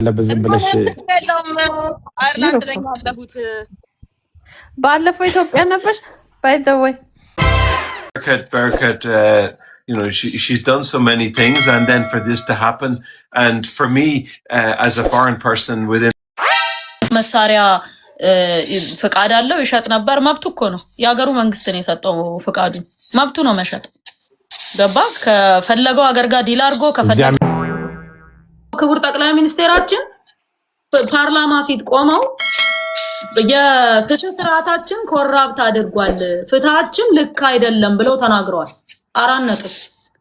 ለብዝም ብለሽ አይርላንድ ላይ ያለሁት ባለፈው ኢትዮጵያ ነበር by the way Berkat, you know, she's done so many things, and then for this to happen, and for me, as a foreign person within መሳሪያ ፍቃድ አለው ይሸጥ ነበር። መብቱ እኮ ነው። የሀገሩ መንግስት ነው የሰጠው ፍቃዱ። መብቱ ነው መሸጥ። ገባ ከፈለገው ሀገር ጋር ዲል አድርጎ ከፈለገው ክቡር ጠቅላይ ሚኒስቴራችን ፓርላማ ፊት ቆመው የፍትህ ስርዓታችን ኮራፕት አድርጓል፣ ፍትሃችን ልክ አይደለም ብለው ተናግረዋል። አራት ነጥብ።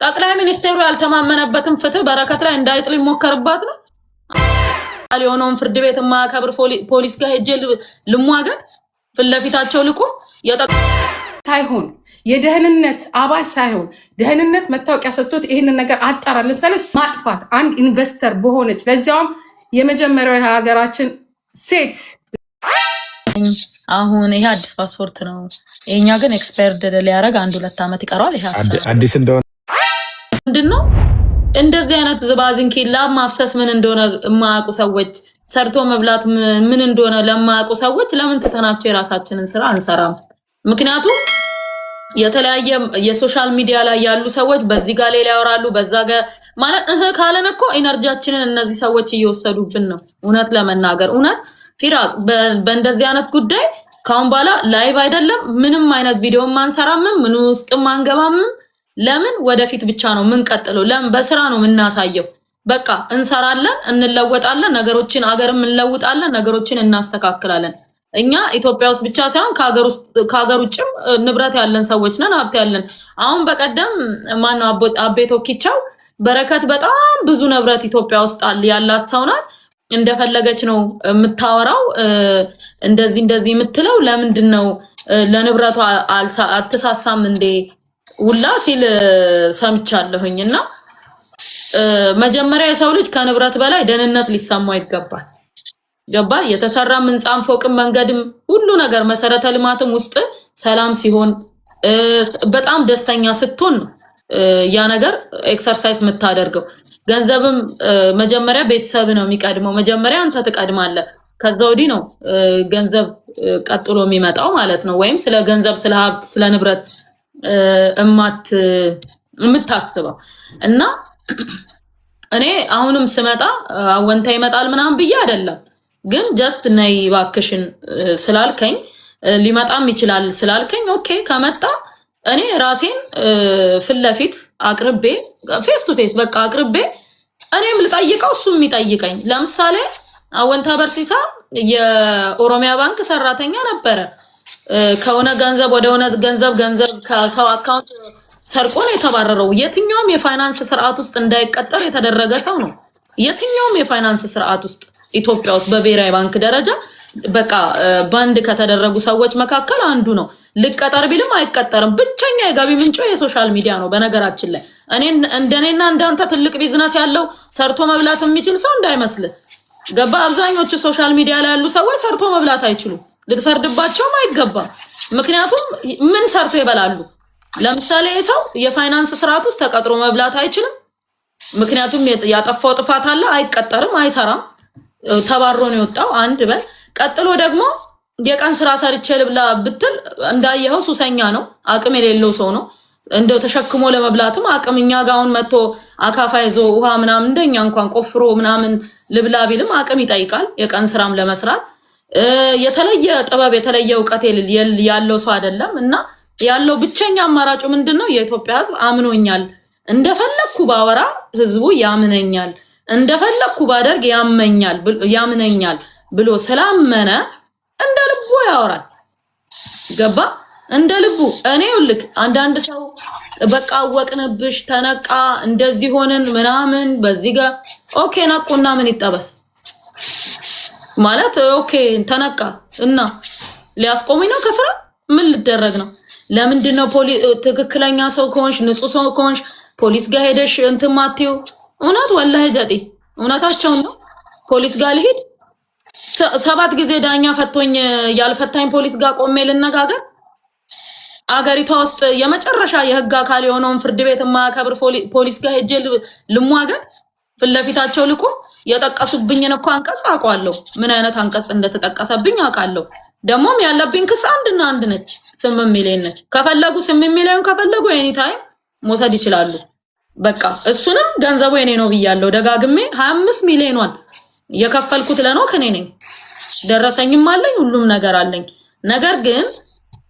ጠቅላይ ሚኒስቴሩ ያልተማመነበትን ፍትህ በረከት ላይ እንዳይጥል ይሞከርባት ነው። አልዮኖም ፍርድ ቤት ማከብር ፖሊስ ጋር ሄጄ ልሟገት ፍለፊታቸው ልቆ ሳይሆን የደህንነት አባል ሳይሆን ደህንነት መታወቂያ ሰጥቶት ይሄንን ነገር አጣራልን ሰለስ ማጥፋት አንድ ኢንቨስተር በሆነች ለዚያውም የመጀመሪያው የሀገራችን ሴት አሁን ይሄ አዲስ ፓስፖርት ነው። የኛ ግን ኤክስፓየርድ ሊያረግ 1-2 አመት ይቀራል። ይሄ አዲስ እንደሆነ ምንድነው እንደዚህ አይነት ዝባዝንኪ ላብ ማፍሰስ ምን እንደሆነ የማያውቁ ሰዎች ሰርቶ መብላት ምን እንደሆነ ለማያውቁ ሰዎች ለምን ተተናቸው የራሳችንን ስራ አንሰራም? ምክንያቱም የተለያየ የሶሻል ሚዲያ ላይ ያሉ ሰዎች በዚህ ጋር ሌላ ያወራሉ፣ በዛ ጋር ማለት ካለን እኮ ኢነርጂያችንን እነዚህ ሰዎች እየወሰዱብን ነው። እውነት ለመናገር እውነት ፊራቅ በእንደዚህ አይነት ጉዳይ ካሁን በኋላ ላይቭ አይደለም ምንም አይነት ቪዲዮ ማንሰራም ምን ውስጥ ማንገባም። ለምን ወደፊት ብቻ ነው ምን ቀጥለው ለምን በስራ ነው እናሳየው። በቃ እንሰራለን፣ እንለወጣለን፣ ነገሮችን አገርም እንለውጣለን፣ ነገሮችን እናስተካክላለን። እኛ ኢትዮጵያ ውስጥ ብቻ ሳይሆን ከሀገር ውጭም ንብረት ያለን ሰዎች ነን፣ ሀብት ያለን። አሁን በቀደም ማነው አቤቶ ኪቻው በረከት በጣም ብዙ ንብረት ኢትዮጵያ ውስጥ ያላት ሰው ናት። እንደፈለገች ነው የምታወራው፣ እንደዚህ የምትለው ለምንድነው ለንብረቷ አትሳሳም እንዴ ውላ ሲል ሰምቻለሁኝና መጀመሪያ የሰው ልጅ ከንብረት በላይ ደህንነት ሊሰማው ይገባል። ገባ የተሰራ ምንጻም ፎቅም መንገድም ሁሉ ነገር መሰረተ ልማትም ውስጥ ሰላም ሲሆን በጣም ደስተኛ ስትሆን ያ ነገር ኤክሰርሳይዝ የምታደርገው። ገንዘብም መጀመሪያ ቤተሰብ ነው የሚቀድመው። መጀመሪያ አንተ ትቀድማለህ፣ ከዛ ወዲህ ነው ገንዘብ ቀጥሎ የሚመጣው ማለት ነው። ወይም ስለ ገንዘብ ስለ ሀብት ስለ ንብረት የምታስበው እና እኔ አሁንም ስመጣ አወንታ ይመጣል ምናምን ብዬ አይደለም፣ ግን ጀስት ነይ ባክሽን ስላልከኝ ሊመጣም ይችላል ስላልከኝ ኦኬ ከመጣ እኔ ራሴን ፍለፊት አቅርቤ ፌስ ቱ ፌስ በቃ አቅርቤ እኔም ልጠይቀው እሱም የሚጠይቀኝ። ለምሳሌ አወንታ በርሲሳ የኦሮሚያ ባንክ ሰራተኛ ነበረ። ከሆነ ገንዘብ ወደ ሆነ ገንዘብ ከሰው አካውንት ሰርቆ ነው የተባረረው። የትኛውም የፋይናንስ ስርዓት ውስጥ እንዳይቀጠር የተደረገ ሰው ነው። የትኛውም የፋይናንስ ስርዓት ውስጥ ኢትዮጵያ ውስጥ በብሔራዊ ባንክ ደረጃ በቃ ባንድ ከተደረጉ ሰዎች መካከል አንዱ ነው። ልቀጠር ቢልም አይቀጠርም። ብቸኛ የገቢ ምንጩ የሶሻል ሚዲያ ነው። በነገራችን ላይ እንደኔና እንዳንተ ትልቅ ቢዝነስ ያለው ሰርቶ መብላት የሚችል ሰው እንዳይመስልህ። ገባ አብዛኞቹ ሶሻል ሚዲያ ላይ ያሉ ሰዎች ሰርቶ መብላት አይችሉም። ልትፈርድባቸውም አይገባም። ምክንያቱም ምን ሰርቶ ይበላሉ? ለምሳሌ ሰው የፋይናንስ ስርዓት ውስጥ ተቀጥሮ መብላት አይችልም። ምክንያቱም ያጠፋው ጥፋት አለ፣ አይቀጠርም፣ አይሰራም፣ ተባሮ ነው የወጣው። አንድ በል ቀጥሎ ደግሞ የቀን ስራ ሰርቼ ልብላ ብትል እንዳየኸው ሱሰኛ ነው፣ አቅም የሌለው ሰው ነው። እንደው ተሸክሞ ለመብላትም አቅምኛ ጋውን መጥቶ አካፋ ይዞ ውሃ ምናምን እንደኛ እንኳን ቆፍሮ ምናምን ልብላ ቢልም አቅም ይጠይቃል የቀን ስራም ለመስራት። የተለየ ጥበብ የተለየ ዕውቀት ያለው ሰው አይደለም። እና ያለው ብቸኛ አማራጩ ምንድነው? የኢትዮጵያ ህዝብ አምኖኛል፣ እንደፈለኩ ባወራ ህዝቡ ያምነኛል፣ እንደፈለኩ ባደርግ ያምነኛል ብሎ ስላመነ እንደ ልቡ ያወራል። ገባ እንደ ልቡ። እኔ ልክ አንዳንድ ሰው በቃ ወቅንብሽ ተነቃ እንደዚህ ሆነን ምናምን በዚህ ጋር ኦኬ ነቁና ምን ይጠበስ ማለት ኦኬ ተነቃ እና ሊያስቆመኝ ነው ከስራ ምን ልደረግ ነው? ለምንድነው ትክክለኛ ሰው ከሆንሽ ንጹህ ሰው ከሆንሽ ፖሊስ ጋር ሄደሽ እንትን ማትዩ? እውነት ወላሂ ጀዲ እውነታቸው ነው። ፖሊስ ጋር ልሂድ 7 ጊዜ ዳኛ ፈቶኝ ያልፈታኝ ፖሊስ ጋር ቆሜ ልነጋገር? አገሪቷ ውስጥ የመጨረሻ የህግ አካል የሆነውን ፍርድ ቤት ማከብር ፖሊስ ጋር ሄጄ ልሟገት? ፍለፊታቸው ልቆ የጠቀሱብኝን እኮ አንቀጽ አውቃለሁ። ምን አይነት አንቀጽ እንደተጠቀሰብኝ አውቃለሁ። ደሞም ያለብኝ ክስ አንድና አንድ ነች፣ 8 ሚሊዮን ነች። ከፈለጉ 8 ሚሊዮን ከፈለጉ ኤኒ ታይም መውሰድ ይችላሉ። በቃ እሱንም ገንዘቡ የኔ ነው ብያለሁ ደጋግሜ። 25 ሚሊዮኗን የከፈልኩት ለኖክ እኔ ነኝ። ደረሰኝም አለኝ፣ ሁሉም ነገር አለኝ። ነገር ግን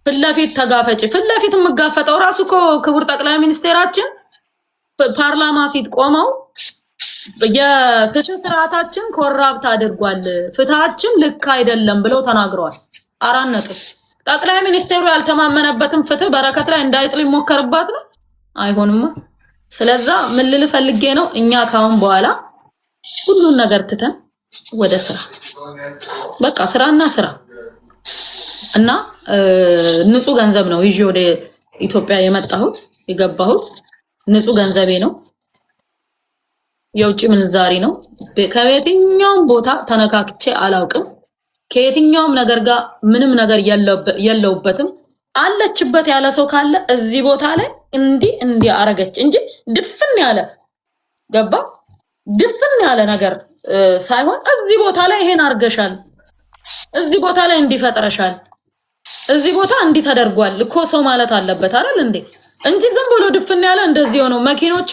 ፍለፊት ተጋፈጭ ፍለፊት የምጋፈጠው ራሱ እኮ ክቡር ጠቅላይ ሚኒስቴራችን ፓርላማ ፊት ቆመው የፍትህ ስርዓታችን ኮራፕት አድርጓል፣ ፍትሃችን ልክ አይደለም ብለው ተናግረዋል። 4 ነጥብ። ጠቅላይ ሚኒስቴሩ ያልተማመነበትን ፍትህ በረከት ላይ እንዳይጥል ይሞከርባት ነው። አይሆንማ። ስለዛ ምን ልል ፈልጌ ነው፣ እኛ ካሁን በኋላ ሁሉን ነገር ትተን ወደ ስራ በቃ ስራና ስራ እና ንጹህ ገንዘብ ነው ይዤ ወደ ኢትዮጵያ የመጣሁት የገባሁት ንጹህ ገንዘቤ ነው። የውጭ ምንዛሪ ነው። ከየትኛውም ቦታ ተነካክቼ አላውቅም። ከየትኛውም ነገር ጋር ምንም ነገር የለውበትም። አለችበት ያለ ሰው ካለ እዚህ ቦታ ላይ እንዲህ አረገች እንጂ ድፍን ያለ ገባ ድፍን ያለ ነገር ሳይሆን እዚህ ቦታ ላይ ይሄን አርገሻል፣ እዚህ ቦታ ላይ እንዲፈጥረሻል፣ እዚህ ቦታ እንዲህ ተደርጓል እኮ ሰው ማለት አለበት አይደል እንዴ? እንጂ ዝም ብሎ ድፍን ያለ እንደዚህ ሆኖ መኪኖቹ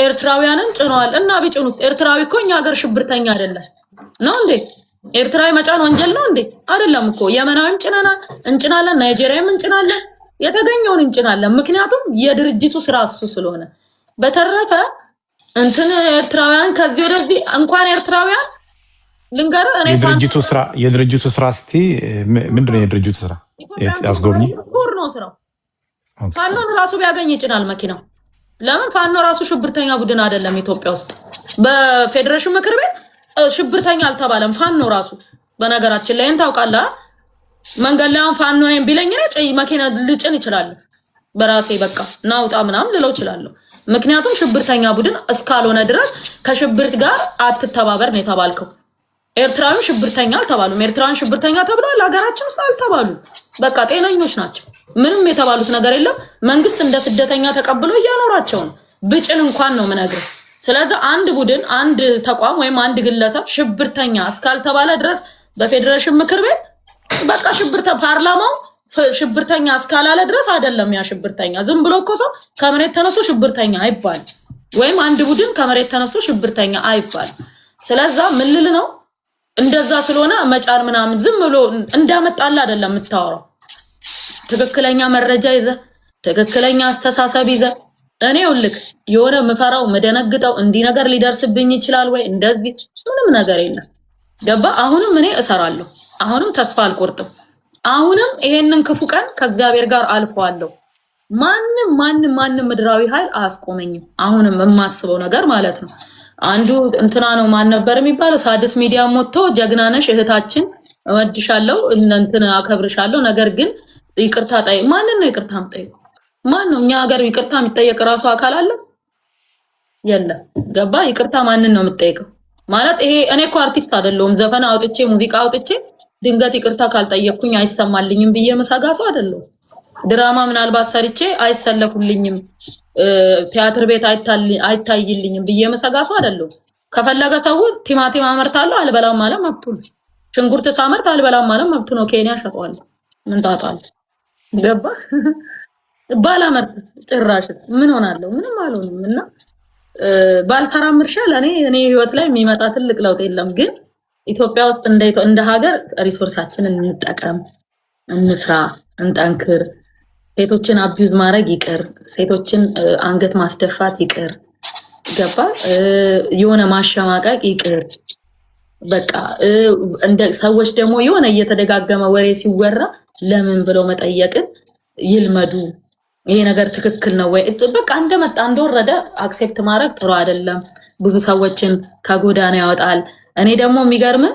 ኤርትራውያንን ጭነዋል እና ቢጭኑት ኤርትራዊ እኮ እኛ ሀገር ሽብርተኛ አይደለም ነው እንዴ? ኤርትራዊ መጫን ወንጀል ነው እንዴ? አይደለም እኮ የመናዊም እንጭናለን፣ ናይጄሪያም እንጭናለን፣ የተገኘውን እንጭናለን። ምክንያቱም የድርጅቱ ስራ እሱ ስለሆነ። በተረፈ እንትን ኤርትራውያን ከዚህ ወደዚህ እንኳን ኤርትራውያን ልንገር እኔ የድርጅቱ ስራ እስቲ ምንድነው የድርጅቱ ስራ? ያስጎብኝ ኩር ነው ስራው። ፋኖን ራሱ ቢያገኝ ይጭናል መኪናው። ለምን ፋኖ ራሱ ሽብርተኛ ቡድን አይደለም። ኢትዮጵያ ውስጥ በፌደሬሽን ምክር ቤት ሽብርተኛ አልተባለም ፋኖ ራሱ። በነገራችን ላይ ታውቃለህ፣ መንገድ ላይ ፋኖ ነኝ ቢለኝ መኪና ልጭን ይችላል በራሴ በቃ ናውጣ ምናምን ልለው ይችላል። ምክንያቱም ሽብርተኛ ቡድን እስካልሆነ ድረስ ከሽብርት ጋር አትተባበር ነው የተባልከው። ኤርትራዊ ሽብርተኛ አልተባሉም። ኤርትራን ሽብርተኛ ተብሏል ሀገራችን ውስጥ አልተባሉም። በቃ ጤነኞች ናቸው። ምንም የተባሉት ነገር የለም። መንግስት እንደ ስደተኛ ተቀብሎ እያኖራቸው ነው። ብጭን እንኳን ነው ምነግርህ። ስለዚህ አንድ ቡድን አንድ ተቋም ወይም አንድ ግለሰብ ሽብርተኛ እስካልተባለ ድረስ በፌደሬሽን ምክር ቤት በቃ ፓርላማው ሽብርተኛ እስካላለ ድረስ አይደለም ያ ሽብርተኛ። ዝም ብሎ እኮ ሰው ከመሬት ተነስቶ ሽብርተኛ አይባል፣ ወይም አንድ ቡድን ከመሬት ተነስቶ ሽብርተኛ አይባል። ስለዚህ ምን ልል ነው፣ እንደዛ ስለሆነ መጫር ምናምን ዝም ብሎ እንዳመጣላ አይደለም የምታወራው። ትክክለኛ መረጃ ይዘህ ትክክለኛ አስተሳሰብ ይዘህ እኔ ውልክ የሆነ ምፈራው መደነግጠው እንዲህ ነገር ሊደርስብኝ ይችላል ወይ እንደዚህ ምንም ነገር የለም። ገባ? አሁንም እኔ እሰራለሁ። አሁንም ተስፋ አልቆርጥም። አሁንም ይሄንን ክፉ ቀን ከእግዚአብሔር ጋር አልፈዋለሁ። ማንም ምድራዊ ኃይል አያስቆመኝም። አሁንም የማስበው ነገር ማለት ነው። አንዱ እንትና ነው ማን ነበር የሚባለው ሳድስ ሚዲያ ሞቶ ጀግናነሽ እህታችን እወድሻለሁ እንትን አከብርሻለሁ፣ ነገር ግን ይቅርታ ጠይቅ። ማንን ነው ይቅርታ የምጠይቀው? ማን ነው? እኛ ሀገር ይቅርታ የሚጠየቅ ራሱ አካል አለ የለም። ገባ? ይቅርታ ማንን ነው የምጠይቀው? ማለት ይሄ እኔ እኮ አርቲስት አይደለሁም። ዘፈን አውጥቼ ሙዚቃ አውጥቼ ድንገት ይቅርታ ካልጠየቅኩኝ አይሰማልኝም ብዬ መሳጋሱ አይደለም። ድራማ ምናልባት ሰርቼ አይሰለፉልኝም፣ ቲያትር ቤት አይታይልኝም ብዬ መሳጋሱ አይደለም። ከፈለገ ሰው ቲማቲም አመርታለሁ አልበላም ማለት መብቱ ነው። ሽንኩርት ሳመርት አልበላም ማለት መብቱ ነው። ኬንያ ሸጠዋለሁ ምን ታጣለህ? ገባ? ባላመርት ጭራሽ ምን ሆናለሁ? ምንም አልሆንም። እና ባልተራምርሻ ለኔ ህይወት ላይ የሚመጣ ትልቅ ለውጥ የለም። ግን ኢትዮጵያ ውስጥ እንደ ሀገር ሪሶርሳችንን እንጠቀም፣ እንስራ፣ እንጠንክር። ሴቶችን አቢዩዝ ማድረግ ይቅር፣ ሴቶችን አንገት ማስደፋት ይቅር። ገባ? የሆነ ማሸማቀቅ ይቅር። በቃ እንደ ሰዎች ደግሞ የሆነ እየተደጋገመ ወሬ ሲወራ ለምን ብለው መጠየቅን ይልመዱ። ይሄ ነገር ትክክል ነው ወይ? በቃ እንደመጣ እንደወረደ አክሴፕት ማድረግ ጥሩ አይደለም። ብዙ ሰዎችን ከጎዳና ያወጣል። እኔ ደግሞ የሚገርም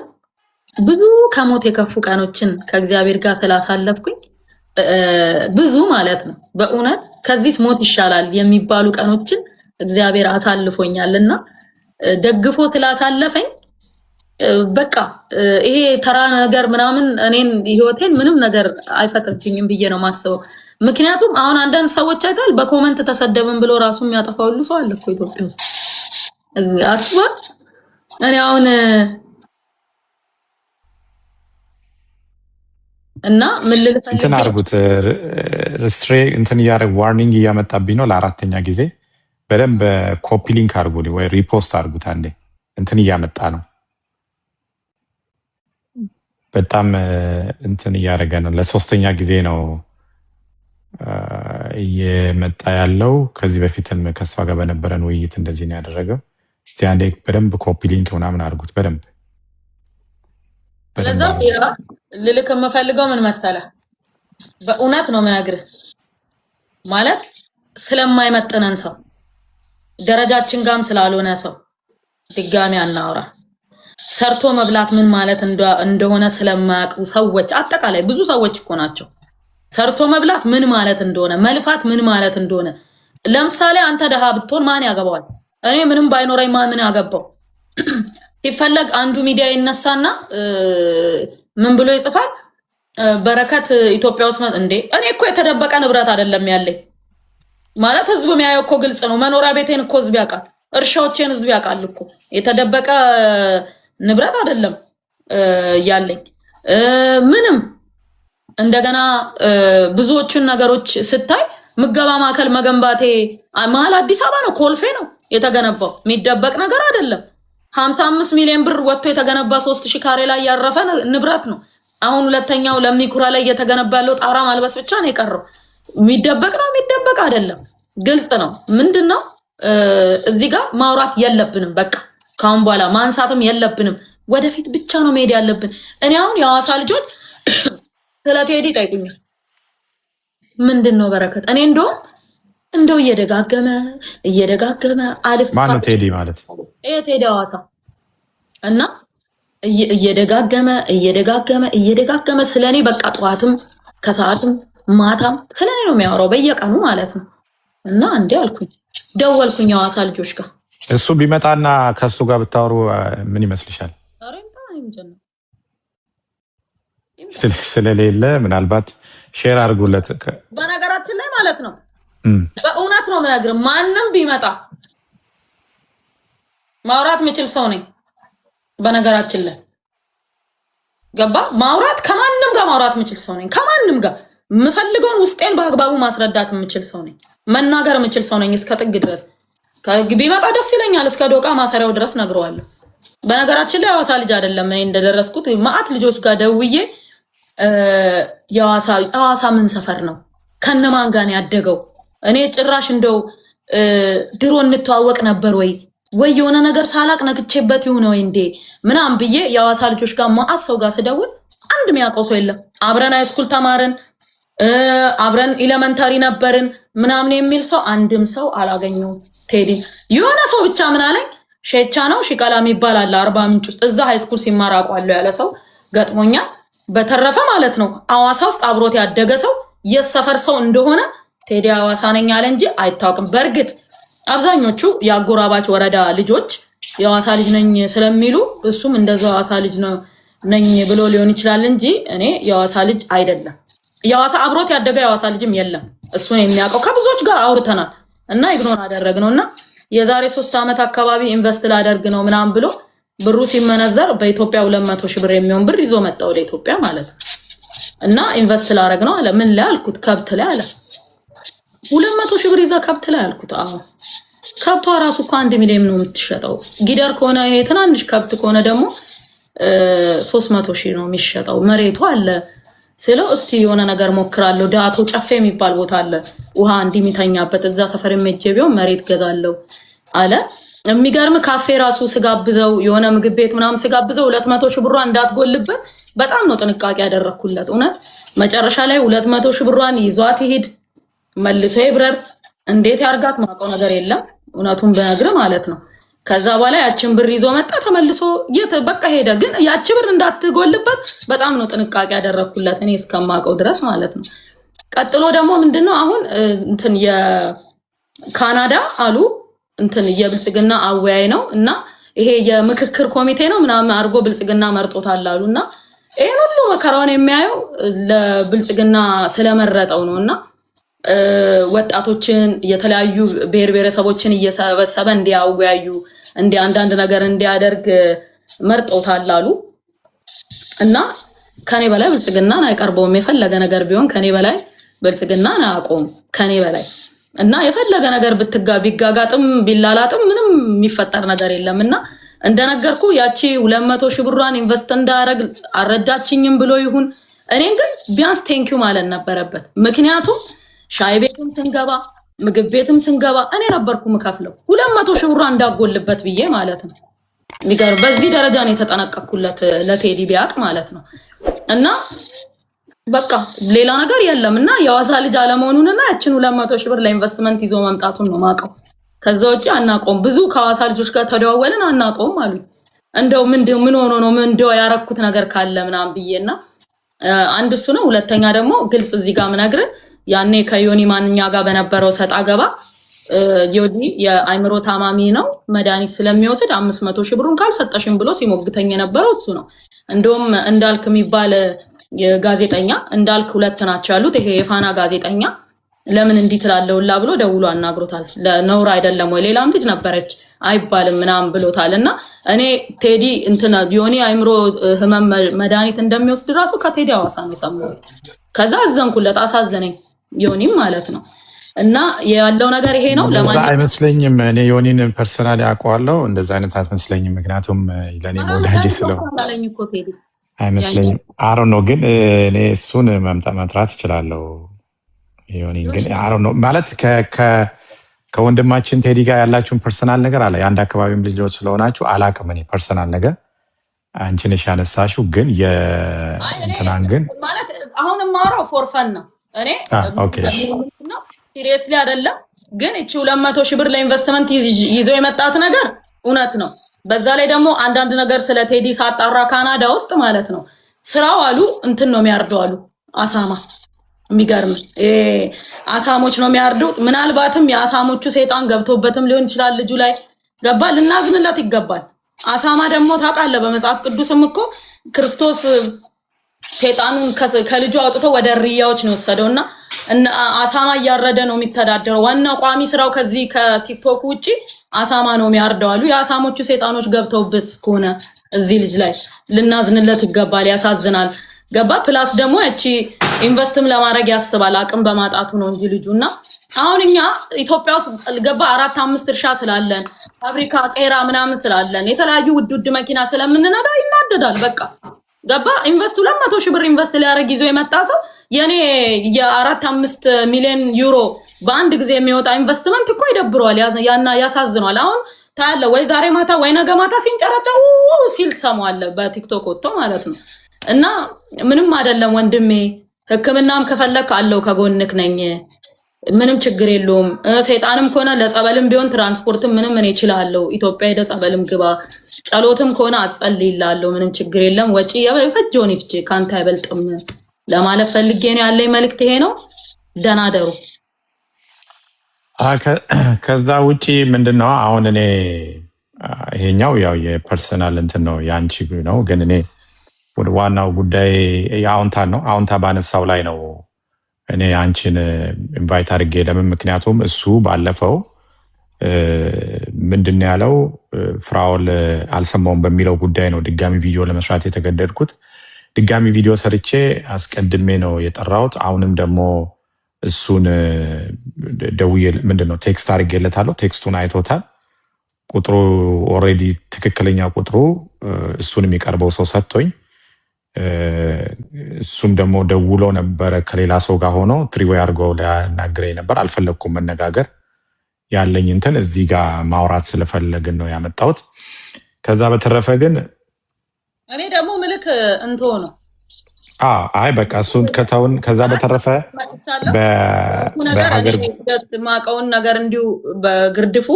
ብዙ ከሞት የከፉ ቀኖችን ከእግዚአብሔር ጋር ስላሳለፍኩኝ ብዙ ማለት ነው በእውነት ከዚህ ሞት ይሻላል የሚባሉ ቀኖችን እግዚአብሔር አሳልፎኛልና ደግፎ ስላሳለፈኝ በቃ ይሄ ተራ ነገር ምናምን እኔን ህይወቴን ምንም ነገር አይፈጥርብኝም ብዬ ነው ማስበው። ምክንያቱም አሁን አንዳንድ ሰዎች አይታል በኮሜንት ተሰደብን ብሎ ራሱ የሚያጠፋው ሁሉ ሰው አለ እኮ ኢትዮጵያ ውስጥ። አስባ እኔ አሁን እና ምን ልልፈልግ እንትን አድርጉት ስትሬ እንትን ያረግ ዋርኒንግ እያመጣብኝ ነው ለአራተኛ ጊዜ በደንብ ኮፒ ሊንክ አድርጉ ወይ ሪፖስት አድርጉት አንዴ እንትን እያመጣ ነው በጣም እንትን እያደረገ ነው ለሶስተኛ ጊዜ ነው እየመጣ ያለው ከዚህ በፊትም ከሷ ጋር በነበረን ውይይት እንደዚህ ነው ያደረገው እስቲ አንዴ በደንብ ኮፒ ሊንክ ምናምን አድርጉት በደንብ ለዛ ልልክ የምፈልገው ምን መሰለህ በእውነት ነው የሚያግር ማለት ስለማይመጥነን ሰው ደረጃችን ጋም ስላልሆነ ሰው ድጋሚ አናውራ ሰርቶ መብላት ምን ማለት እንደሆነ ስለማያውቁ ሰዎች አጠቃላይ ብዙ ሰዎች እኮ ናቸው ሰርቶ መብላት ምን ማለት እንደሆነ መልፋት ምን ማለት እንደሆነ ለምሳሌ አንተ ደሃ ብትሆን ማን ያገባዋል እኔ ምንም ባይኖረኝ ምን ያገባው ሲፈለግ አንዱ ሚዲያ ይነሳና ምን ብሎ ይጽፋል በረከት ኢትዮጵያ ውስጥ እንዴ እኔ እኮ የተደበቀ ንብረት አይደለም ያለኝ ማለት ህዝቡ የሚያየው እኮ ግልጽ ነው መኖሪያ ቤቴን እኮ ህዝብ ያውቃል እርሻዎቼን ህዝብ ያውቃል እኮ የተደበቀ ንብረት አይደለም ያለኝ ምንም እንደገና ብዙዎቹን ነገሮች ስታይ ምገባ ማከል መገንባቴ መሀል አዲስ አበባ ነው ኮልፌ ነው የተገነባው የሚደበቅ ነገር አይደለም 55 ሚሊዮን ብር ወጥቶ የተገነባ 3000 ካሬ ላይ ያረፈ ንብረት ነው አሁን ሁለተኛው ለሚኩራ ላይ የተገነባ ያለው ጣራ ማልበስ ብቻ ነው የቀረው የሚደበቅ ነው የሚደበቅ አይደለም ግልጽ ነው ምንድነው እዚህ ጋር ማውራት የለብንም በቃ ካሁን በኋላ ማንሳትም የለብንም ወደፊት ብቻ ነው መሄድ ያለብን እኔ አሁን የሐዋሳ ልጆች ስለ ቴዲ ጠይቁኛል ምንድነው በረከት እኔ እንደው እየደጋገመ አልፍ ማን ቴዲ ማለት ቴዲ ሐዋሳ እና እየደጋገመ ስለኔ በቃ ጠዋትም ከሰዓትም ማታም ስለኔ ነው የሚያወራው በየቀኑ ማለት ነው እና እንዴ አልኩኝ ደወልኩኝ ሐዋሳ ልጆች ጋር እሱ ቢመጣና ከሱ ጋር ብታወሩ ምን ይመስልሻል ስለሌለ ምናልባት ሼር አድርጉለት በነገራችን ላይ ማለት ነው በእውነት ነው የምነግርህ ማንንም ቢመጣ ማውራት የምችል ሰው ነኝ በነገራችን ላይ ገባ ማውራት ከማንንም ጋር ማውራት የምችል ሰው ነኝ ከማንንም ጋር የምፈልገውን ውስጤን በአግባቡ ማስረዳት የምችል ሰው ነኝ መናገር የምችል ሰው ነኝ እስከ ጥግ ድረስ ቢመጣ ደስ ይለኛል እስከ ዶቃ ማሰሪያው ድረስ ነግረዋለሁ በነገራችን ላይ ሐዋሳ ልጅ አይደለም እኔ እንደደረስኩት ማአት ልጆች ጋር ደውዬ ሐዋሳ ምን ሰፈር ነው ከነማን ጋር ያደገው እኔ ጭራሽ እንደው ድሮ እንተዋወቅ ነበር ወይ የሆነ ነገር ሳላቅ ነግቼበት ይሁን ወይ እንዴ ምናምን ብዬ የሐዋሳ ልጆች ጋር ማአት ሰው ጋር ስደውል አንድ የሚያውቀው ሰው የለም አብረን ሃይስኩል ተማርን አብረን ኤሌመንታሪ ነበርን ምናምን የሚል ሰው አንድም ሰው አላገኘውም ቴዲ የሆነ ሰው ብቻ ምን አለኝ ሼቻ ነው ሽቃላ የሚባል አለ 40 ምንጭ ውስጥ እዛ ሃይስኩል ሲማር አውቃለሁ ያለ ሰው ገጥሞኛል በተረፈ ማለት ነው ሐዋሳ ውስጥ አብሮት ያደገ ሰው የሰፈር ሰው እንደሆነ ቴዲ ሐዋሳ ነኝ አለ እንጂ አይታወቅም በርግጥ አብዛኞቹ የአጎራባች ወረዳ ልጆች የሐዋሳ ልጅ ነኝ ስለሚሉ እሱም እንደዛው ሐዋሳ ልጅ ነው ነኝ ብሎ ሊሆን ይችላል እንጂ እኔ የሐዋሳ ልጅ አይደለም የሐዋሳ አብሮት ያደገ የሐዋሳ ልጅም የለም እሱን የሚያውቀው ከብዙዎች ጋር አውርተናል እና ኢግኖር አደረግነውና የዛሬ 3 አመት አካባቢ ኢንቨስት ላደርግ ነው ምናምን ብሎ ብሩ ሲመነዘር በኢትዮጵያ 200 ሺህ ብር የሚሆን ብር ይዞ መጣ ወደ ኢትዮጵያ ማለት ነው እና ኢንቨስት ላደርግ ነው አለ ምን ላይ አልኩት ከብት ላይ አለ 200 ሺህ ብር ይዛ ከብት ላይ አልኩት አዎ ከብቷ ራሱ እኮ 1 ሚሊዮን ነው የምትሸጠው ጊደር ከሆነ ይሄ ትናንሽ ከብት ከሆነ ደግሞ 300 ሺህ ነው የሚሸጠው መሬቱ አለ ስለው እስቲ የሆነ ነገር ሞክራለሁ ዳቶ ጨፌ የሚባል ቦታ አለ ውሃ እንዲሚተኛበት እዛ ሰፈር የመጀቢው መሬት ገዛለው አለ የሚገርም ካፌ ራሱ ስጋብዘው የሆነ ምግብ ቤት ምናምን ስጋብዘው 200 ሺህ ብሯን እንዳትጎልበት በጣም ነው ጥንቃቄ ያደረኩለት እውነት መጨረሻ ላይ 200 ሺህ ብሯን ይዟት ይሄድ መልሶ ይብረር እንዴት ያርጋት ማቀው ነገር የለም እውነቱን በነግር ማለት ነው ከዛ በኋላ ያችን ብር ይዞ መጣ ተመልሶ በቃ ሄደ ግን ያቺ ብር እንዳትጎልበት በጣም ነው ጥንቃቄ ያደረኩለት እኔ እስከማቀው ድረስ ማለት ነው ቀጥሎ ደግሞ ምንድነው አሁን እንትን የካናዳ አሉ እንትን የብልጽግና አወያይ ነው እና ይሄ የምክክር ኮሚቴ ነው ምናምን አርጎ ብልጽግና መርጦታል አሉና ይሄን ሁሉ መከራውን የሚያየው ለብልጽግና ስለመረጠው ነውና ወጣቶችን የተለያዩ ብሔር ብሔረሰቦችን እየሰበሰበ እንዲያወያዩ አንዳንድ ነገር እንዲያደርግ መርጠውታል አሉ እና ከኔ በላይ ብልጽግናን አይቀርበውም። የፈለገ ነገር ቢሆን ከኔ በላይ ብልጽግናን አያውቀውም ከኔ በላይ እና የፈለገ ነገር ቢጋጋጥም ቢላላጥም ምንም የሚፈጠር ነገር የለምና እንደነገርኩ ያቺ 200 ሺህ ብሯን ኢንቨስት እንዳደረግ አረዳችኝም ብሎ ይሁን እኔን ግን ቢያንስ ቴንኪው ማለት ነበረበት። ምክንያቱም ሻይ ቤትም ስንገባ ምግብ ቤትም ስንገባ እኔ ነበርኩ ምከፍለው 200 ሺህ ብሯን እንዳጎልበት ብዬ ማለት ነው። የሚገርም በዚህ ደረጃ ነው የተጠነቀቅኩለት ለቴዲ ቢያቅ ማለት ነው። እና በቃ ሌላ ነገር የለምና የዋሳ ልጅ አለመሆኑንና ያችን 200 ሺህ ብር ለኢንቨስትመንት ይዞ መምጣቱን ነው ማቀው። ከዛ ውጪ አናቆም ብዙ ከዋሳ ልጆች ጋር ተደዋወልን አናቆም አሉ። እንደው ምን ሆኖ ነው እንደው ያረኩት ነገር ካለ ምናምን ብዬና አንድ እሱ ነው። ሁለተኛ ደግሞ ግልጽ እዚህ ጋር ምነግር ያኔ ከዮኒ ማንኛ ጋር በነበረው ሰጣ ገባ ዮኒ የአይምሮ ታማሚ ነው መድኃኒት ስለሚወስድ 500 ሺህ ብሩን ካልሰጠሽም ብሎ ሲሞግተኝ የነበረው እሱ ነው። እንደውም እንዳልክ የሚባል የጋዜጠኛ እንዳልክ ሁለት ናቸው ያሉት። ይሄ የፋና ጋዜጠኛ ለምን እንዲህ ትላለውላ ብሎ ደውሎ አናግሮታል። ለነውር አይደለም ወይ ሌላም ልጅ ነበረች አይባልም ምናምን ብሎታልና እኔ ቴዲ እንትና ዮኒ አይምሮ ህመም መድኃኒት እንደሚወስድ ራሱ ከቴዲ አዋሳ ነው የሰማሁት። ከዛ አዘንኩለት አሳዘነኝ ዮኒም ማለት ነው። እና ያለው ነገር ይሄ ነው። ለማለት አይመስለኝም። እኔ ዮኒን ፐርሰናሊ አውቀዋለሁ። እንደዛ አይነት አትመስለኝም። ምክንያቱም ለኔ ወዳጅ ስለሆነ አይመስለኝም። አሮ ነው ግን እኔ እሱን መጥራት እችላለሁ። ዮኒን ግን አሮ ነው ማለት ከወንድማችን ቴዲ ጋር ያላችሁን ፐርሰናል ነገር አለ። የአንድ አካባቢም ልጆች ስለሆናችሁ አላውቅም። እኔ ፐርሰናል ነገር አንቺ ነሽ ያነሳሽው። ግን የእንትናን ግን ማለት አሁን ማውራው ፎርፈን ነው። እኔ ኦኬ ሲሪየስሊ አይደለም። ግን እቺ 200 ሺህ ብር ለኢንቨስትመንት ይዞ የመጣት ነገር እውነት ነው። በዛ ላይ ደግሞ አንዳንድ ነገር ስለ ቴዲ ሳጣራ ካናዳ ውስጥ ማለት ነው ስራው አሉ እንትን ነው የሚያርደው አሉ አሳማ። የሚገርም አሳሞች ነው የሚያርዱት። ምናልባትም የአሳሞቹ ሰይጣን ገብቶበትም ሊሆን ይችላል ልጁ ላይ ገባ። ልናዝንለት ይገባል። አሳማ ደግሞ ታውቃለህ በመጽሐፍ ቅዱስም እኮ ክርስቶስ ሰይጣኑን ከልጁ አውጥቶ ወደ ሪያዎች ነው ወሰደውና አሳማ እያረደ ነው የሚተዳደረው። ዋናው ቋሚ ስራው ከዚህ ከቲክቶክ ውጪ አሳማ ነው የሚያርደው አሉ። የአሳሞቹ ሰይጣኖች ገብተውበት እስከሆነ እዚህ ልጅ ላይ ልናዝንለት ይገባል። ያሳዝናል። ገባ። ፕላስ ደግሞ እቺ ኢንቨስትም ለማድረግ ያስባል አቅም በማጣቱ ነው እንጂ ልጁና አሁን እኛ ኢትዮጵያ ውስጥ ገባ 4-5 እርሻ ስላለን ፋብሪካ ቄራ ምናምን ስላለን የተለያዩ ውድ መኪና ስለምንነዳ ይናደዳል። በቃ ገባ። ኢንቨስት 200 ሺህ ብር ኢንቨስት ሊያደርግ ይዞ የመጣ ሰው የኔ የ4-5 ሚሊዮን ዩሮ በአንድ ጊዜ የሚወጣ ኢንቨስትመንት እኮ ይደብረዋል፣ ያሳዝነዋል። አሁን ታያለ ወይ ዛሬ ማታ ወይ ነገ ማታ ሲንጨረጨው ሲል ሰማዋለ በቲክቶክ ወጥቶ ማለት ነው። እና ምንም አይደለም ወንድሜ፣ ህክምናም ከፈለክ አለው ከጎንክ ነኝ፣ ምንም ችግር የለውም። ሰይጣንም ከሆነ ለጸበልም ቢሆን ትራንስፖርትም ምንም እኔ እችላለሁ። ኢትዮጵያ ሄደ ጸበልም ግባ፣ ጸሎትም ከሆነ አጸልይላለሁ፣ ምንም ችግር የለም። ወጪ የፈጀውን ይፍጭ ካንተ አይበልጥም ለማለት ፈልጌ ነው። ያለኝ መልእክት ይሄ ነው። ደህና ደሩ። ከዛ ውጪ ምንድነው አሁን እኔ ይሄኛው ያው የፐርሰናል እንትን ነው ያንቺ ነው። ግን እኔ ወደ ዋናው ጉዳይ የአውንታን ነው። አውንታ ባነሳው ላይ ነው እኔ አንቺን ኢንቫይት አድርጌ ለምን ምክንያቱም እሱ ባለፈው ምንድነው ያለው ፍራኦል አልሰማውም በሚለው ጉዳይ ነው ድጋሚ ቪዲዮ ለመስራት የተገደድኩት። ድጋሚ ቪዲዮ ሰርቼ አስቀድሜ ነው የጠራሁት። አሁንም ደግሞ እሱን ደውዬ ምንድነው ቴክስት አድርጌለታለሁ። ቴክስቱን አይቶታል። ቁጥሩ ኦልሬዲ ትክክለኛ ቁጥሩ እሱን የሚቀርበው ሰው ሰጥቶኝ እሱም ደግሞ ደውሎ ነበረ ከሌላ ሰው ጋር ሆኖ ትሪዌይ አድርጎ ሊያናግረኝ ነበር። አልፈለግኩም መነጋገር ያለኝ እንትን እዚህ ጋር ማውራት ስለፈለግን ነው ያመጣሁት። ከዛ በተረፈ ግን እኔ ደግሞ ምልክ እንቶ ነው አይ በቃ እሱን ከተውን ከዛ በተረፈ በሀገር ማቀውን ነገር እንዲሁ በግርድፉ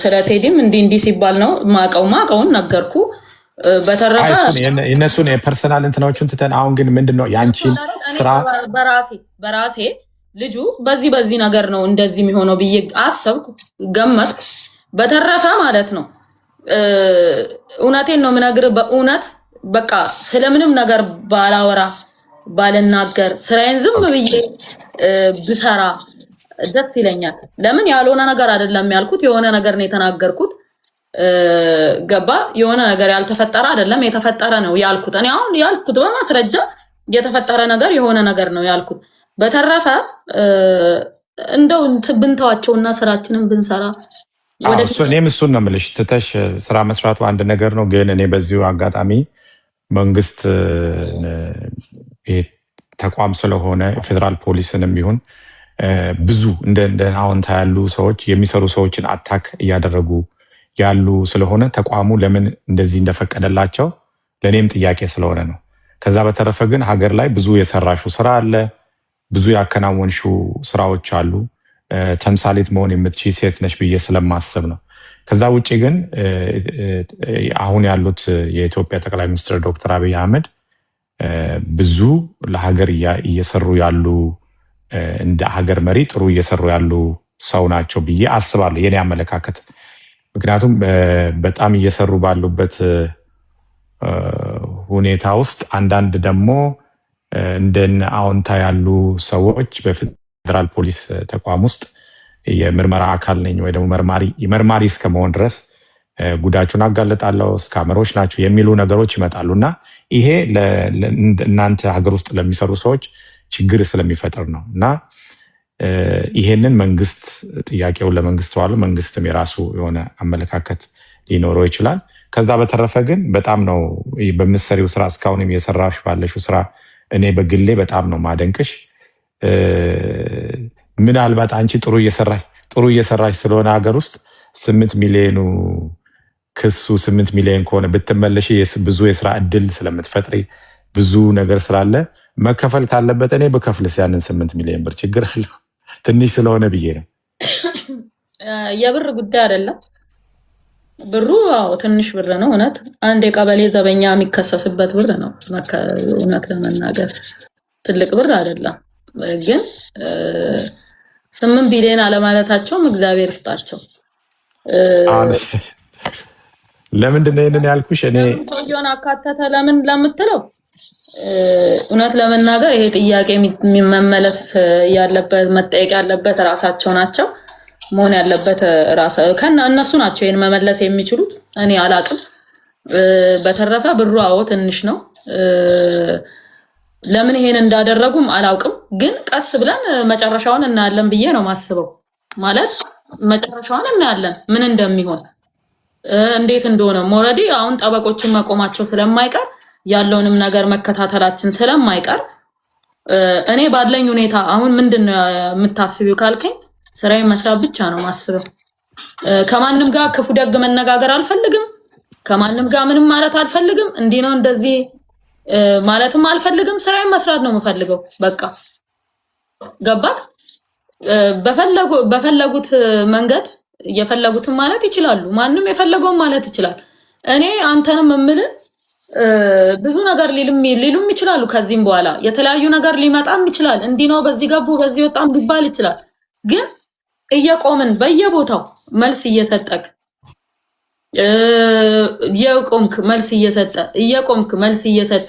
ስለ ቴዲም እንዲህ ሲባል ነው ማቀውን ነገርኩ። በተረፈ እነሱን የፐርሰናል እንትናዎቹን ትተን አሁን ግን ምንድነው ያንቺን ስራ በራሴ ልጁ በዚህ ነገር ነው እንደዚህ የሚሆነው ብዬ አሰብኩ ገመትኩ። በተረፈ ማለት ነው እውነቴን ነው የምነግርህ። በእውነት በቃ ስለምንም ነገር ባላወራ ባልናገር ስራዬን ዝም ብዬ ብሰራ ደስ ይለኛል። ለምን ያልሆነ ነገር አይደለም ያልኩት፣ የሆነ ነገር ነው የተናገርኩት። ገባ የሆነ ነገር ያልተፈጠረ አይደለም የተፈጠረ ነው ያልኩት። እኔ አሁን ያልኩት በማስረጃ የተፈጠረ ነገር የሆነ ነገር ነው ያልኩት። በተረፈ እንደው ብንተዋቸውና ስራችንን ብንሰራ እኔም እሱን ነው የምልሽ። ትተሽ ስራ መስራቱ አንድ ነገር ነው፣ ግን እኔ በዚሁ አጋጣሚ መንግስት ተቋም ስለሆነ ፌዴራል ፖሊስንም ይሁን ብዙ እንደ አዎንታ ያሉ ሰዎች የሚሰሩ ሰዎችን አታክ እያደረጉ ያሉ ስለሆነ ተቋሙ ለምን እንደዚህ እንደፈቀደላቸው ለእኔም ጥያቄ ስለሆነ ነው። ከዛ በተረፈ ግን ሀገር ላይ ብዙ የሰራሹ ስራ አለ፣ ብዙ ያከናወንሹ ስራዎች አሉ። ተምሳሌት መሆን የምትችይ ሴት ነሽ ብዬ ስለማስብ ነው። ከዛ ውጭ ግን አሁን ያሉት የኢትዮጵያ ጠቅላይ ሚኒስትር ዶክተር አብይ አህመድ ብዙ ለሀገር እየሰሩ ያሉ እንደ ሀገር መሪ ጥሩ እየሰሩ ያሉ ሰው ናቸው ብዬ አስባለሁ፣ የኔ አመለካከት። ምክንያቱም በጣም እየሰሩ ባሉበት ሁኔታ ውስጥ አንዳንድ ደግሞ እንደነ አዎንታ ያሉ ሰዎች በፌዴራል ፖሊስ ተቋም ውስጥ የምርመራ አካል ነኝ ወይ ደግሞ መርማሪ እስከመሆን ድረስ ጉዳቹን አጋለጣለሁ ስካመሮች ናቸው የሚሉ ነገሮች ይመጣሉ እና ይሄ እናንተ ሀገር ውስጥ ለሚሰሩ ሰዎች ችግር ስለሚፈጥር ነው እና ይሄንን መንግስት ጥያቄውን ለመንግስት ዋሉ መንግስትም የራሱ የሆነ አመለካከት ሊኖረው ይችላል። ከዛ በተረፈ ግን በጣም ነው በምትሰሪው ስራ እስካሁንም የሰራሽ ባለሽው ስራ እኔ በግሌ በጣም ነው ማደንቅሽ። ምናልባት አንቺ ጥሩ እየሰራሽ ስለሆነ ሀገር ውስጥ 8 ሚሊዮኑ ክሱ 8 ሚሊዮን ከሆነ ብትመለሽ ብዙ የስራ እድል ስለምትፈጥሪ ብዙ ነገር ስላለ መከፈል ካለበት እኔ በከፍልስ ያንን 8 ሚሊዮን ብር ችግር አለው? ትንሽ ስለሆነ ብዬ ነው። የብር ጉዳይ አይደለም። ብሩ ትንሽ ብር ነው። እውነት አንድ የቀበሌ ዘበኛ የሚከሰስበት ብር ነው። እውነት ለመናገር ትልቅ ብር አይደለም። ግን 8 ቢሊዮን አለማለታቸውም እግዚአብሔር ይስጣቸው። ለምንድን ነው ይሄንን ያልኩሽ? እኔ ቶዮን አካተተ ለምን ለምትለው እውነት ለመናገር ይሄ ጥያቄ መመለስ ያለበት መጠየቅ ያለበት ራሳቸው ናቸው። መሆን ያለበት እነሱ ናቸው ይሄን መመለስ የሚችሉት። እኔ አላቅም። በተረፈ ብሩ ትንሽ ነው። ለምን ይሄን እንዳደረጉም አላውቅም። ግን ቀስ ብለን መጨረሻውን እናያለን ብዬ ነው ማስበው። ማለት መጨረሻውን እናያለን ምን እንደሚሆን እንዴት እንደሆነ። ኦልሬዲ አሁን ጠበቆችን መቆማቸው ስለማይቀር ያለውንም ነገር መከታተላችን ስለማይቀር እኔ ባለኝ ሁኔታ አሁን ምንድነው የምታስቢው ካልከኝ ስራዬን መስራት ብቻ ነው ማስበው። ከማንም ጋር ክፉ ደግ መነጋገር አልፈልግም። ከማንም ጋር ምንም ማለት አልፈልግም። እንዲህ ነው እንደዚህ ማለትም አልፈልግም። ስራዬን መስራት ነው የምፈልገው። በቃ ገባክ? በፈለጉት መንገድ የፈለጉትን ማለት ይችላሉ። ማንም የፈለገውን ማለት ይችላል። እኔ አንተንም እምልህ ብዙ ነገር ሊሉም ይችላሉ። ከዚህም በኋላ የተለያዩ ነገር ሊመጣም ይችላል። እንዲህ ነው በዚህ ገቡ በዚህ ወጣም ሊባል ይችላል። ግን እየቆምን በየቦታው መልስ እየሰጠክ የቆምክ መልስ እየሰጠ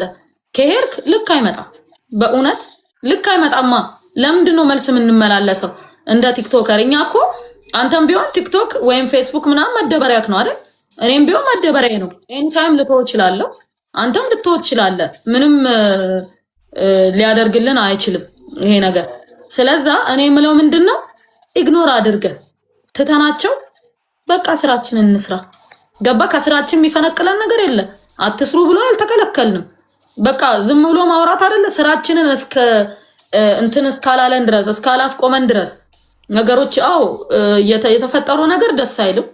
ከሄድክ ልክ አይመጣም። በእውነት ልክ አይመጣማ። ለምንድን ነው መልስ የምንመላለሰው እንደ ቲክቶከር? እኛ እኮ አንተም ቢሆን ቲክቶክ ወይም ፌስቡክ ምናምን መደበሪያክ ነው አይደል? እኔም ቢሆን መደበሪያ ነው። ኤኒ ታይም ልተው እችላለሁ፣ አንተም ልትወት ትችላለህ። ምንም ሊያደርግልን አይችልም ይሄ ነገር። ስለዛ እኔ የምለው ምንድነው ኢግኖር አድርገን ትተናቸው በቃ ስራችንን እንስራ። ገባ? ከስራችን የሚፈነቅለን ነገር የለም። አትስሩ ብሎ አልተከለከልንም። በቃ ዝም ብሎ ማውራት አይደለ? ስራችንን እስካላለን ድረስ እስካላስቆመን ድረስ ነገሮች የተፈጠረው ነገር ደስ አይልም።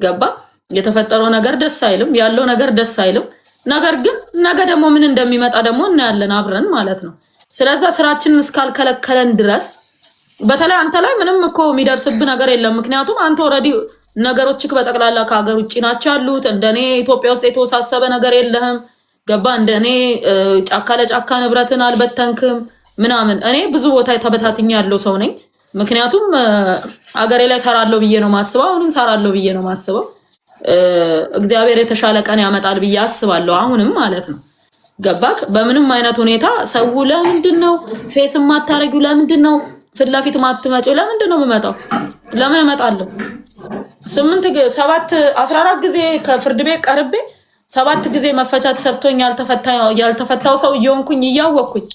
ገባ? የተፈጠረው ነገር ደስ አይልም፣ ያለው ነገር ደስ አይልም። ነገር ግን ነገ ደግሞ ምን እንደሚመጣ ደግሞ እናያለን አብረን ማለት ነው። ስለዚህ ስራችንን እስካልከለከለን ድረስ በተለይ አንተ ላይ ምንም እኮ የሚደርስብህ ነገር የለም። ምክንያቱም አንተ ኦልሬዲ ነገሮችክ በጠቅላላ ከሀገር ውጭ ናቸው ያሉት። እንደኔ ኢትዮጵያ ውስጥ የተወሳሰበ ነገር የለህም። ገባ? እንደኔ ጫካ ለጫካ ንብረትን አልበተንክም ምናምን። እኔ ብዙ ቦታ ተበታትኛ ያለው ሰው ነኝ። ምክንያቱም አገሬ ላይ ሰራለሁ ብዬ ነው ማስበው። አሁንም ሰራለሁ ብዬ ነው ማስበው። እግዚአብሔር የተሻለ ቀን ያመጣል ብዬ አስባለሁ። አሁንም ማለት ነው። ገባክ? በምንም አይነት ሁኔታ ሰው ለምንድነው ፌስ ማታረጊው? ለምንድነው ፊት ለፊት ማትመጪው? ለምንድነው የምመጣው? ለምን እመጣለሁ? 14 ጊዜ ከፍርድ ቤት ቀርቤ 7 ጊዜ መፈቻ ተሰጥቶኝ ያልተፈታው ሰው እየሆንኩኝ እያወቅኩኝ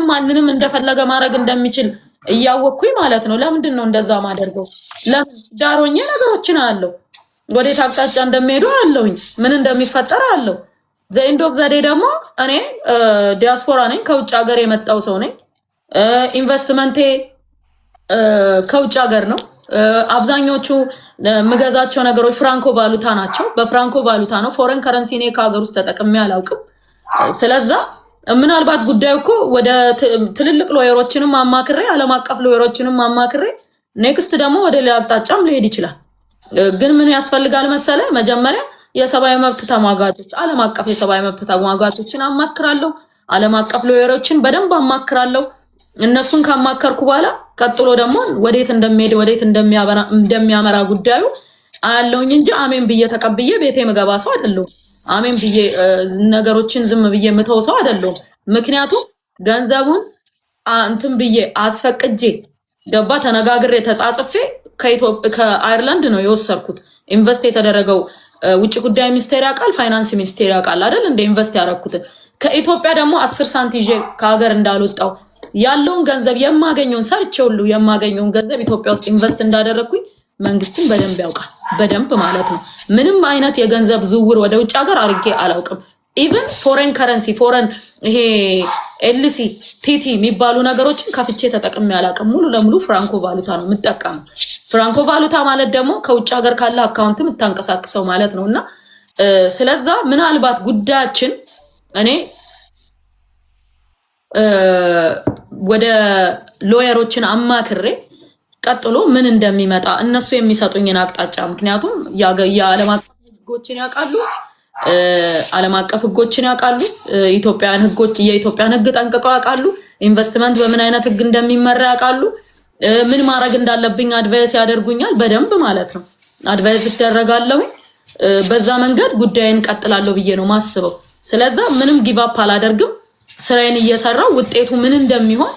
ማንንም እንደፈለገ ማድረግ እንደሚችል እያወቅኩኝ ማለት ነው። ለምንድን ነው እንደዛ ማደርገው? ለምን ዳሮኛ ነገሮችን አለው ወዴት አቅጣጫ እንደሚሄዱ አለውኝ ምን እንደሚፈጠር አለው። ዘኢንድ ኦፍ ዘ ዴይ ደግሞ እኔ ዲያስፖራ ነኝ፣ ከውጭ ሀገር የመጣው ሰው ነኝ። ኢንቨስትመንቴ ከውጭ ሀገር ነው። አብዛኞቹ የምገዛቸው ነገሮች ፍራንኮ ቫሉታ ናቸው። በፍራንኮ ቫሉታ ነው። ፎሬን ከረንሲ እኔ ከሀገር ውስጥ ተጠቅሜ አላውቅም። ስለዛ ምናልባት ጉዳዩ እኮ ወደ ትልልቅ ሎየሮችንም አማክሬ ዓለም አቀፍ ሎየሮችንም አማክሬ ኔክስት ደግሞ ወደ ሌላ አቅጣጫም ሊሄድ ይችላል። ግን ምን ያስፈልጋል መሰለ? መጀመሪያ የሰብአዊ መብት ተሟጋቾች፣ ዓለም አቀፍ የሰብአዊ መብት ተሟጋቾችን አማክራለሁ። ዓለም አቀፍ ሎየሮችን በደንብ አማክራለሁ። እነሱን ካማከርኩ በኋላ ቀጥሎ ደግሞ ወዴት እንደሚሄድ ወዴት እንደሚያመራ ጉዳዩ አያለውኝ እንጂ አሜን ብዬ ተቀብዬ ቤቴ መገባ ሰው አይደለሁም። አሜን ብዬ ነገሮችን ዝም ብዬ ምተው ሰው አይደለሁም። ምክንያቱም ገንዘቡን እንትን ብዬ አስፈቅጄ ገባ ተነጋግሬ ተጻጽፌ ከአየርላንድ ነው የወሰድኩት። ኢንቨስት የተደረገው ውጭ ጉዳይ ሚኒስቴር ያውቃል፣ ፋይናንስ ሚኒስቴር ያውቃል አይደል? እንደ ኢንቨስት ያደረኩት ከኢትዮጵያ ደግሞ 10 ሳንቲም ይዤ ከሀገር እንዳልወጣው ያለውን ገንዘብ የማገኘውን ሰርቼ ሁሉ የማገኘውን ገንዘብ ኢትዮጵያ ውስጥ ኢንቨስት እንዳደረኩኝ መንግስትን በደንብ ያውቃል። በደንብ ማለት ነው። ምንም አይነት የገንዘብ ዝውውር ወደ ውጭ ሀገር አድርጌ አላውቅም። ኢቭን ፎሬን ከረንሲ ፎሬን ይሄ ኤልሲ ቲቲ የሚባሉ ነገሮችን ከፍቼ ተጠቅሜ አላውቅም። ሙሉ ለሙሉ ፍራንኮ ቫሉታ ነው የምጠቀመው። ፍራንኮ ቫሉታ ማለት ደግሞ ከውጭ ሀገር ካለ አካውንት የምታንቀሳቅሰው ማለት ነውና ስለዛ ምናልባት ጉዳያችን እኔ ወደ ሎየሮችን አማክሬ ቀጥሎ ምን እንደሚመጣ እነሱ የሚሰጡኝን አቅጣጫ ምክንያቱም የዓለም አቀፍ ህጎችን ያውቃሉ፣ ዓለም አቀፍ ህጎችን ያውቃሉ፣ ኢትዮጵያን ህጎች የኢትዮጵያን ህግ ጠንቅቀው ያውቃሉ፣ ኢንቨስትመንት በምን አይነት ህግ እንደሚመራ ያውቃሉ፣ ምን ማድረግ እንዳለብኝ አድቫይስ ያደርጉኛል በደንብ ማለት ነው። አድቫይስ ይደረጋለሁ። በዛ መንገድ ጉዳይን ቀጥላለሁ ብዬ ነው ማስበው። ስለዛ ምንም ጊቭ አፕ አላደርግም። ስራዬን እየሰራው ውጤቱ ምን እንደሚሆን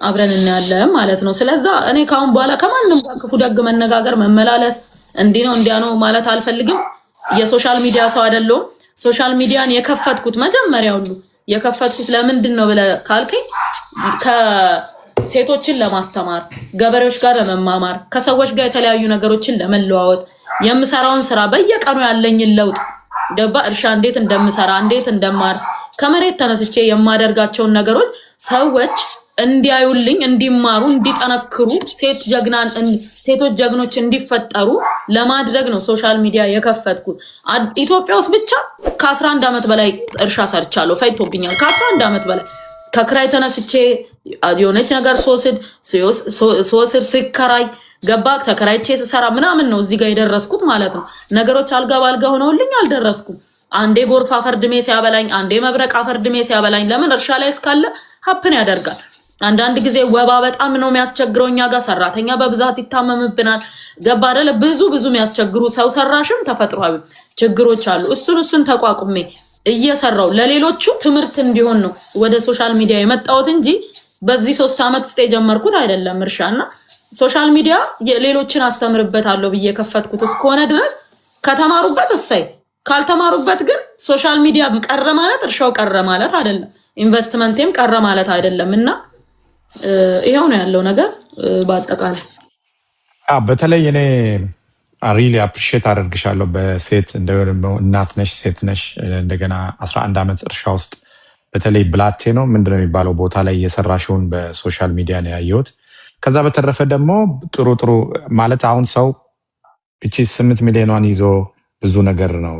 አብረን እናያለን ማለት ነው። ስለዛ እኔ ካሁን በኋላ ከማንም ጋር ክፉ ደግ መነጋገር መመላለስ እንዲህ ነው እንዲያ ነው ማለት አልፈልግም። የሶሻል ሚዲያ ሰው አይደለሁም። ሶሻል ሚዲያን የከፈትኩት መጀመሪያ ሁሉ የከፈትኩት ለምንድን ነው ብለህ ካልከኝ ከሴቶችን ለማስተማር፣ ገበሬዎች ጋር ለመማማር፣ ከሰዎች ጋር የተለያዩ ነገሮችን ለመለዋወጥ የምሰራውን ስራ በየቀኑ ያለኝን ለውጥ ገባ እርሻ እንዴት እንደምሰራ እንዴት እንደማርስ ከመሬት ተነስቼ የማደርጋቸውን ነገሮች ሰዎች እንዲያዩልኝ፣ እንዲማሩ፣ እንዲጠነክሩ ሴቶች ጀግኖች እንዲፈጠሩ ለማድረግ ነው ሶሻል ሚዲያ የከፈትኩት። ኢትዮጵያ ውስጥ ብቻ ከ11 ዓመት በላይ እርሻ ሰርቻለሁ። ፈይቶብኛል። ከ11 ዓመት በላይ ከክራይ ተነስቼ የሆነች ነገር ስወስድ ስከራይ ገባ ተከራይቼ ስሰራ ምናምን ነው እዚህ ጋር የደረስኩት ማለት ነው። ነገሮች አልጋ ባልጋ ሆነውልኝ አልደረስኩም። አንዴ ጎርፍ አፈርድሜ ሲያበላኝ፣ አንዴ መብረቅ አፈርድሜ ሲያበላኝ፣ ለምን እርሻ ላይ እስካለ ሀፕን ያደርጋል። አንዳንድ ጊዜ ወባ በጣም ነው የሚያስቸግረው። እኛ ጋር ሰራተኛ በብዛት ይታመምብናል። ገባ አይደለ? ብዙ የሚያስቸግሩ ሰው ሰራሽም ተፈጥሯዊ ችግሮች አሉ። እሱን ተቋቁሜ እየሰራው ለሌሎቹ ትምህርት እንዲሆን ነው ወደ ሶሻል ሚዲያ የመጣሁት እንጂ በዚህ 3 ዓመት ውስጥ የጀመርኩት አይደለም እርሻና ሶሻል ሚዲያ ሌሎችን አስተምርበታለሁ ብዬ ከፈትኩት እስከሆነ ድረስ ከተማሩበት እሰይ፣ ካልተማሩበት ግን ሶሻል ሚዲያ ቀረ ማለት እርሻው ቀረ ማለት አይደለም፣ ኢንቨስትመንትም ቀረ ማለት አይደለም። እና ይሄው ነው ያለው ነገር በአጠቃላይ። በተለይ እኔ ሪሊ አፕሪሺየት አደርግሻለሁ። በሴት እንደው እናት ነሽ፣ ሴት ነሽ፣ እንደገና 11 ዓመት እርሻ ውስጥ በተለይ ብላቴ ነው ምንድነው የሚባለው ቦታ ላይ የሰራሽውን በሶሻል ሚዲያ ነው ያየሁት። ከዛ በተረፈ ደግሞ ጥሩ ማለት አሁን ሰው እቺ 8 ሚሊዮኗን ይዞ ብዙ ነገር ነው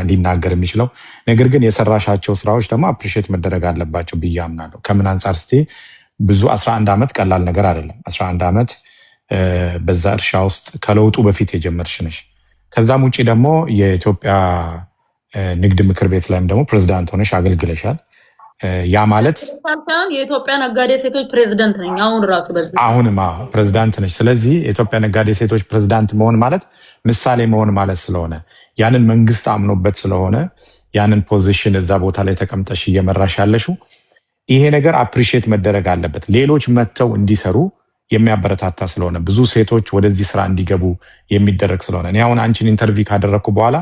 ሊናገር የሚችለው። ነገር ግን የሰራሻቸው ስራዎች ደግሞ አፕሪሺየት መደረግ አለባቸው ብዬ አምናለሁ። ከምን አንጻር እስቲ ብዙ 11 ዓመት ቀላል ነገር አይደለም። 11 ዓመት በዛ እርሻ ውስጥ ከለውጡ በፊት የጀመርሽ ነሽ። ከዛም ውጭ ደግሞ የኢትዮጵያ ንግድ ምክር ቤት ላይም ደግሞ ፕሬዝዳንት ሆነሽ አገልግለሻል። ያ ማለት የኢትዮጵያ ነጋዴ ሴቶች ፕሬዝዳንት ነኝ አሁን ራሱ በዚህ አሁንማ ፕሬዝዳንት ነሽ። ስለዚህ የኢትዮጵያ ነጋዴ ሴቶች ፕሬዝዳንት መሆን ማለት ምሳሌ መሆን ማለት ስለሆነ ያንን መንግስት አምኖበት ስለሆነ ያንን ፖዚሽን እዛ ቦታ ላይ ተቀምጠሽ እየመራሽ ያለሽው ይሄ ነገር አፕሪሺየት መደረግ አለበት። ሌሎች መጥተው እንዲሰሩ የሚያበረታታ ስለሆነ ብዙ ሴቶች ወደዚህ ስራ እንዲገቡ የሚደረግ ስለሆነ እኔ አሁን አንቺን ኢንተርቪው ካደረግኩ በኋላ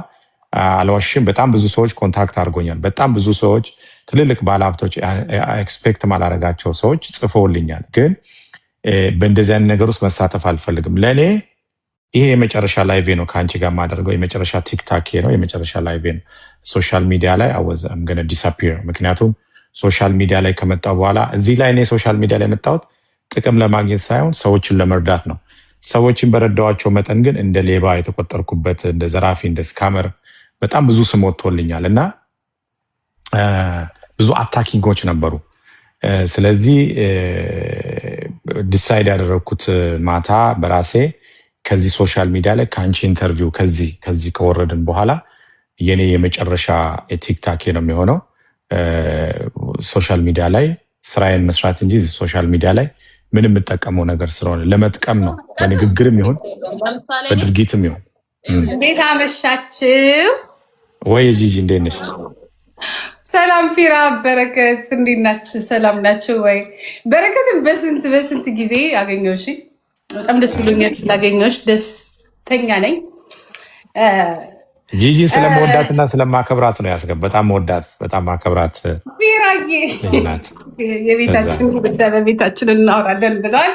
አልዋሽም በጣም ብዙ ሰዎች ኮንታክት አድርጎኛል። በጣም ብዙ ሰዎች ትልልቅ ባለሀብቶች ኤክስፔክት ማላረጋቸው ሰዎች ጽፈውልኛል። ግን በእንደዚህ አይነት ነገር ውስጥ መሳተፍ አልፈልግም። ለእኔ ይሄ የመጨረሻ ላይቬ ነው። ከአንቺ ጋር የማደርገው የመጨረሻ ቲክታክ ነው፣ የመጨረሻ ላይቬ ነው። ሶሻል ሚዲያ ላይ አወዘም ገነ ዲስአፒር። ምክንያቱም ሶሻል ሚዲያ ላይ ከመጣው በኋላ እዚህ ላይ እኔ ሶሻል ሚዲያ ላይ መጣሁት ጥቅም ለማግኘት ሳይሆን ሰዎችን ለመርዳት ነው። ሰዎችን በረዳዋቸው መጠን ግን እንደ ሌባ የተቆጠርኩበት፣ እንደ ዘራፊ፣ እንደ ስካመር በጣም ብዙ ስም ወጥቶልኛል እና ብዙ አታኪንጎች ነበሩ። ስለዚህ ዲሳይድ ያደረግኩት ማታ በራሴ ከዚህ ሶሻል ሚዲያ ላይ ከአንቺ ኢንተርቪው ከዚህ ከወረድን በኋላ የኔ የመጨረሻ ቲክታክ ነው የሚሆነው። ሶሻል ሚዲያ ላይ ስራዬን መስራት እንጂ ሶሻል ሚዲያ ላይ ምንም የምጠቀመው ነገር ስለሆነ ለመጥቀም ነው፣ በንግግርም ይሁን በድርጊትም ይሁን። እንዴት አመሻችሁ? ወይ ጂጂ እንዴት ነሽ? ሰላም ፊራ፣ በረከት እንዴት ናችሁ? ሰላም ናችሁ ወይ? በረከትን በስንት ጊዜ አገኘሁሽ። በጣም ደስ ብሎኛል ስላገኘሁሽ፣ ደስተኛ ነኝ። ጂጂ ስለመወዳትና ስለማከብራት ነው ያስገብ። በጣም መወዳት በጣም ማከብራት ፊራዬ፣ የቤታችን ጉዳይ በቤታችን እናወራለን ብለዋል።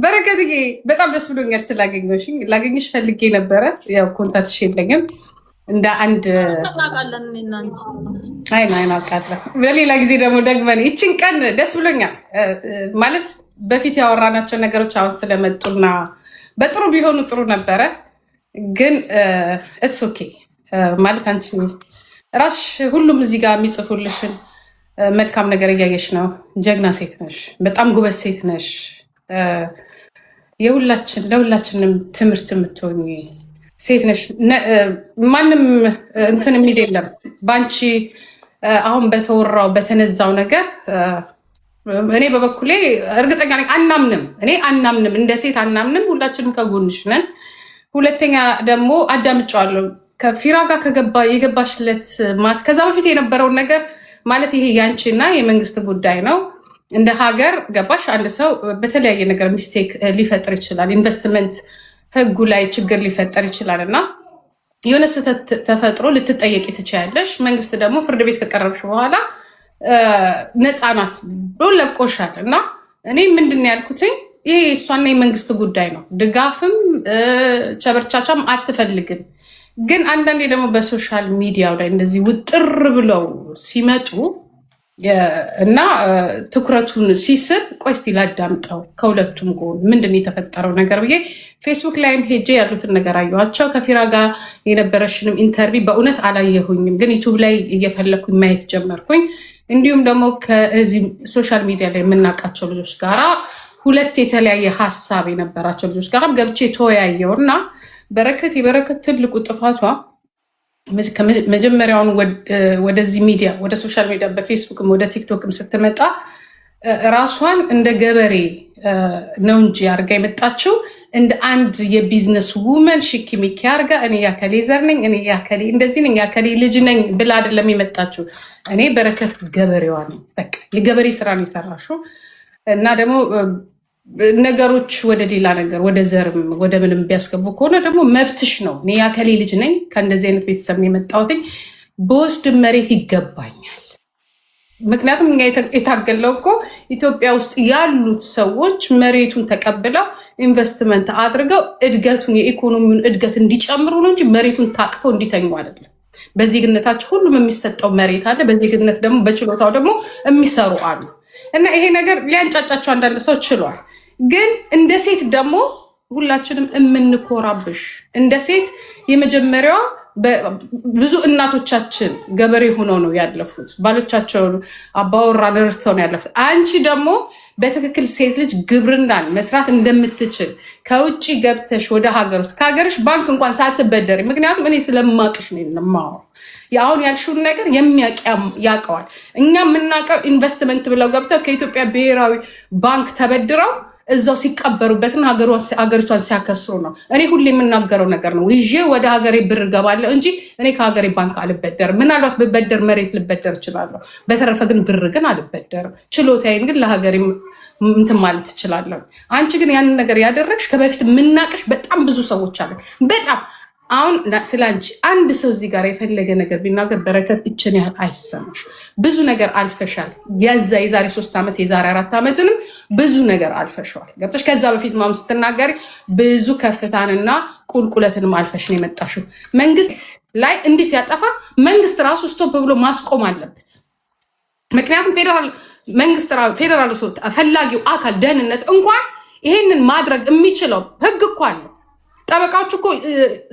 በረከትዬ በጣም ደስ ብሎኛል ስላገኘሁሽ። ላገኝሽ ፈልጌ ነበረ፣ ያው ኮንታክትሽ የለኝም። እንደ አንድ አይናቃለሁ። በሌላ ጊዜ ደግሞ ደግመን ይችን ቀን ደስ ብሎኛል ማለት በፊት ያወራናቸው ነገሮች አሁን ስለመጡና በጥሩ ቢሆኑ ጥሩ ነበረ። ግን ኢትስ ኦኬ ማለት አንቺ ራስሽ ሁሉም እዚህ ጋር የሚጽፉልሽን መልካም ነገር እያየሽ ነው። ጀግና ሴት ነሽ፣ በጣም ጉበዝ ሴት ነሽ። ለሁላችንም ትምህርት የምትሆኝ ሴት ነሽ። ማንም እንትን የሚል የለም በአንቺ አሁን በተወራው በተነዛው ነገር። እኔ በበኩሌ እርግጠኛ ነኝ አናምንም፣ እንደ ሴት አናምንም። ሁላችንም ከጎንሽ ነን። ሁለተኛ ደግሞ አዳምጫዋለሁ ከፊራ ጋር የገባሽለት ከዛ በፊት የነበረውን ነገር ማለት ይሄ ያንቺና የመንግስት ጉዳይ ነው። እንደ ሀገር ገባሽ፣ አንድ ሰው በተለያየ ነገር ሚስቴክ ሊፈጥር ይችላል። ኢንቨስትመንት ህጉ ላይ ችግር ሊፈጠር ይችላል እና የሆነ ስህተት ተፈጥሮ ልትጠየቂ ትችያለሽ። መንግስት ደግሞ ፍርድ ቤት ከቀረብሽ በኋላ ነፃ ናት ብሎ ለቆሻል እና እኔ ምንድን ያልኩትኝ ይሄ እሷና የመንግስት ጉዳይ ነው። ድጋፍም ቸበርቻቻም አትፈልግም። ግን አንዳንዴ ደግሞ በሶሻል ሚዲያው ላይ እንደዚህ ውጥር ብለው ሲመጡ እና ትኩረቱን ሲስብ ቆይ እስቲ ላዳምጠው ከሁለቱም ጎን ምንድን የተፈጠረው ነገር ብዬ ፌስቡክ ላይም ሄጄ ያሉትን ነገር አየኋቸው። ከፊራ ጋር የነበረሽንም ኢንተርቪው በእውነት አላየሁኝም፣ ግን ዩቱብ ላይ እየፈለኩኝ ማየት ጀመርኩኝ። እንዲሁም ደግሞ ከዚህ ሶሻል ሚዲያ ላይ የምናውቃቸው ልጆች ጋራ ሁለት የተለያየ ሀሳብ የነበራቸው ልጆች ጋር ገብቼ ተወያየው እና የበረከት ትልቁ ጥፋቷ መጀመሪያውን ወደዚህ ሚዲያ ወደ ሶሻል ሚዲያ በፌስቡክም ወደ ቲክቶክም ስትመጣ ራሷን እንደ ገበሬ ነው እንጂ አርጋ የመጣችው እንደ አንድ የቢዝነስ ውመን ሽኪ ሚኪ አርጋ እኔ ያከሌ ዘር ነኝ፣ እኔ ያከሌ እንደዚህ ነኝ፣ ያከሌ ልጅ ነኝ ብላ አይደለም የመጣችው። እኔ በረከት ገበሬዋ ነኝ። በቃ የገበሬ ስራ ነው የሰራሽው እና ደግሞ ነገሮች ወደ ሌላ ነገር ወደ ዘርም ወደ ምንም ቢያስገቡ ከሆነ ደግሞ መብትሽ ነው። እኔ ያከሌ ልጅ ነኝ፣ ከእንደዚህ አይነት ቤተሰብ ነው የመጣሁት፣ በወስድ መሬት ይገባኛል። ምክንያቱም እኛ የታገለው እኮ ኢትዮጵያ ውስጥ ያሉት ሰዎች መሬቱን ተቀብለው ኢንቨስትመንት አድርገው እድገቱን የኢኮኖሚውን እድገት እንዲጨምሩ ነው እንጂ መሬቱን ታቅፈው እንዲተኙ አይደለም። በዜግነታቸው ሁሉም የሚሰጠው መሬት አለ። በዜግነት ደግሞ በችሎታው ደግሞ የሚሰሩ አሉ እና ይሄ ነገር ሊያንጫጫቸው አንዳንድ ሰው ችሏል። ግን እንደ ሴት ደግሞ ሁላችንም የምንኮራብሽ እንደ ሴት የመጀመሪያዋ ብዙ እናቶቻችን ገበሬ ሆነው ነው ያለፉት። ባሎቻቸውን አባወራ ረድተው ነው ያለፉት። አንቺ ደግሞ በትክክል ሴት ልጅ ግብርናን መስራት እንደምትችል ከውጭ ገብተሽ ወደ ሀገር ውስጥ ከሀገርሽ ባንክ እንኳን ሳትበደሪ፣ ምክንያቱም እኔ ስለማቅሽ ነው የማወራው። አሁን ያልሽውን ነገር የሚያውቅ ያውቀዋል። እኛ የምናውቀው ኢንቨስትመንት ብለው ገብተው ከኢትዮጵያ ብሔራዊ ባንክ ተበድረው እዛው ሲቀበሩበትና ሀገሪቷን ሲያከስሩ ነው። እኔ ሁሌ የምናገረው ነገር ነው። ይዤ ወደ ሀገሬ ብር ገባለሁ እንጂ እኔ ከሀገሬ ባንክ አልበደርም። ምናልባት ብበደር መሬት ልበደር እችላለሁ። በተረፈ ግን ብር ግን አልበደርም። ችሎታዬን ግን ለሀገሬ እንትን ማለት እችላለሁ። አንቺ ግን ያንን ነገር ያደረግሽ ከበፊት የምናቅሽ በጣም ብዙ ሰዎች አለ። በጣም አሁን ስለ አንቺ አንድ ሰው እዚህ ጋር የፈለገ ነገር ቢናገር በረከት እችን ያህል አይሰማሽ። ብዙ ነገር አልፈሻል። የዛሬ 3 ዓመት የዛሬ 4 ዓመትንም ብዙ ነገር አልፈሻል። ገብተሽ ከዛ በፊት ማም ስትናገሪ ብዙ ከፍታንና ቁልቁለትንም አልፈሽ ነው የመጣሽው። መንግስት ላይ እንዲህ ሲያጠፋ መንግስት ራሱ ስቶፕ ብሎ ማስቆም አለበት። ምክንያቱም ፌዴራል ፈላጊው አካል ደህንነት እንኳን ይሄንን ማድረግ የሚችለው ህግ እኮ አለ። ጠበቃዎች እኮ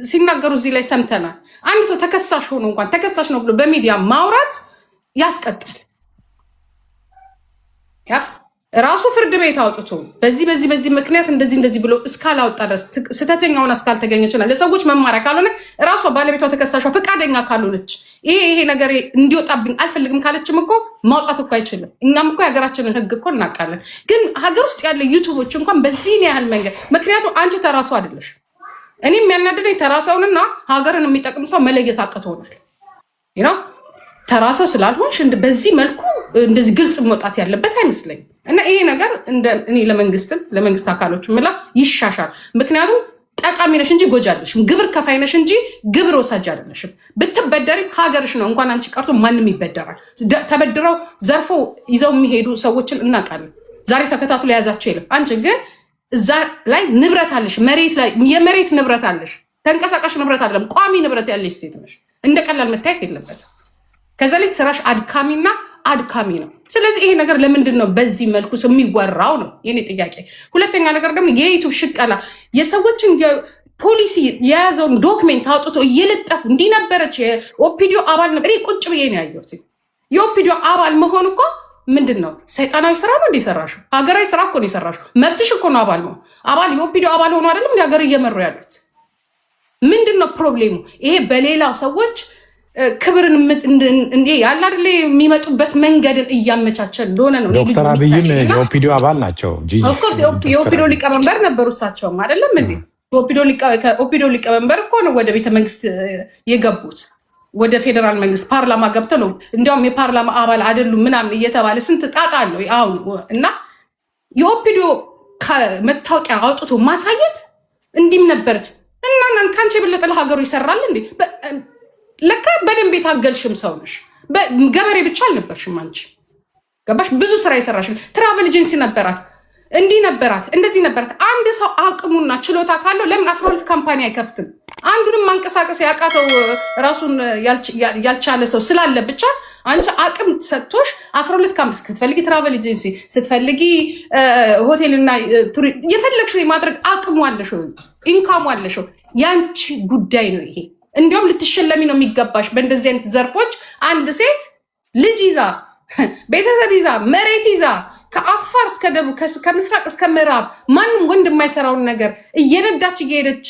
ሲናገሩ እዚህ ላይ ሰምተናል። አንድ ሰው ተከሳሽ ሆኖ እንኳን ተከሳሽ ነው ብሎ በሚዲያ ማውራት ያስቀጣል። ራሱ ፍርድ ቤት አውጥቶ በዚህ ምክንያት እንደዚህ ብሎ እስካላወጣ ድረስ ስተተኛውን እስካልተገኘችና ለሰዎች መማሪያ ካልሆነ ራሷ ባለቤቷ ተከሳሿ ፈቃደኛ ካልሆነች ይሄ ነገር እንዲወጣብኝ አልፈልግም ካለችም እኮ ማውጣት እኮ አይችልም። እኛም እኮ የሀገራችንን ህግ እኮ እናውቃለን። ግን ሀገር ውስጥ ያለ ዩቱቦች እንኳን በዚህን ያህል መንገድ ምክንያቱም አንቺ ተራሱ አይደለሽ። እኔ የሚያናድደኝ ተራሰውንና ሀገርን የሚጠቅም ሰው መለየት አቅቶናል። ተራሰው ስላልሆንሽ በዚህ መልኩ እንደዚህ ግልጽ መውጣት ያለበት አይመስለኝም። እና ይሄ ነገር እኔ ለመንግስት አካሎች ምላ ይሻሻል። ምክንያቱም ጠቃሚ ነሽ እንጂ ጎጂ አይደለሽም። ግብር ከፋይ ነሽ እንጂ ግብር ወሳጅ አይደለሽም። ብትበደሪም ሀገርሽ ነው። እንኳን አንቺ ቀርቶ ማንም ይበደራል። ተበድረው ዘርፎ ይዘው የሚሄዱ ሰዎችን እናውቃለን። ዛሬ ተከታትሎ የያዛቸው የለም። አንቺ ግን እዛ ላይ ንብረት አለሽ፣ መሬት ላይ የመሬት ንብረት አለሽ። ተንቀሳቃሽ ንብረት አይደለም ቋሚ ንብረት ያለሽ ሴት ነሽ። እንደ ቀላል መታየት የለበትም። ከዛ ላይ ስራሽ አድካሚ ነው። ስለዚህ ይሄ ነገር ለምንድን ነው በዚህ መልኩ የሚወራው ነው የኔ ጥያቄ። ሁለተኛ ነገር ደግሞ የዩቱብ ሽቀላ የሰዎችን ፖሊሲ የያዘውን ዶክሜንት አውጥቶ እየለጠፉ እንዲነበረች የኦፒዲዮ አባል ነበር። እኔ ቁጭ ብዬ ነው ያየሁት። የኦፒዲዮ አባል መሆን እኮ ምንድን ነው? ሰይጣናዊ ስራ ነው እንደሰራሽው? ሀገራዊ ስራ እኮ ነው የሰራሽው። መብትሽ እኮ ነው አባል ነው። የኦፒዲዮ አባል ሆኖ አይደለም ሀገር እየመሩ ያሉት። ምንድን ነው ፕሮብሌሙ? ይሄ በሌላው ሰዎች ክብርን ያለ አይደለ የሚመጡበት መንገድን እያመቻቸን እንደሆነ ነው። ዶክተር አብይም የኦፒዲዮ አባል ናቸው። ኦፍኮርስ የኦፒዲዮ ሊቀመንበር ነበሩ እሳቸውም አይደለም እንዴ? ኦፒዲዮ ሊቀመንበር እኮ ነው ወደ ቤተመንግስት የገቡት። ወደ ፌዴራል መንግስት ፓርላማ ገብተው ነው። እንዲያውም የፓርላማ አባል አይደሉም ምናምን እየተባለ ስንት ጣጣ አለው አሁን። እና የኦፒዲዮ መታወቂያ አውጥቶ ማሳየት እንዲም ነበረች እና ከአንቺ የበለጠ ለሀገሩ ይሰራል እንዴ? ለካ በደንብ የታገልሽም ሰው ነሽ። ገበሬ ብቻ አልነበርሽም አንቺ። ገባሽ? ብዙ ስራ የሰራሽ ትራቨል ኤጀንሲ ነበራት፣ እንዲህ ነበራት፣ እንደዚህ ነበራት። አንድ ሰው አቅሙና ችሎታ ካለው ለምን 12 ካምፓኒ አይከፍትም? አንዱንም ማንቀሳቀስ ያቃተው ራሱን ያልቻለ ሰው ስላለ ብቻ አንቺ አቅም ሰጥቶሽ 12 ካምፓኒ ስትፈልጊ ትራቨል ኤጀንሲ ስትፈልጊ ሆቴልና የፈለግሽው የማድረግ አቅሙ አለሽ፣ ኢንካሙ አለሽ። ያንቺ ጉዳይ ነው ይሄ። እንዲሁም ልትሸለሚ ነው የሚገባሽ። በእንደዚህ አይነት ዘርፎች አንድ ሴት ልጅ ይዛ ቤተሰብ ይዛ መሬት ይዛ ከአፋር እስከ ደቡብ ከምስራቅ እስከ ምዕራብ ማንም ወንድ የማይሰራውን ነገር እየነዳች እየሄደች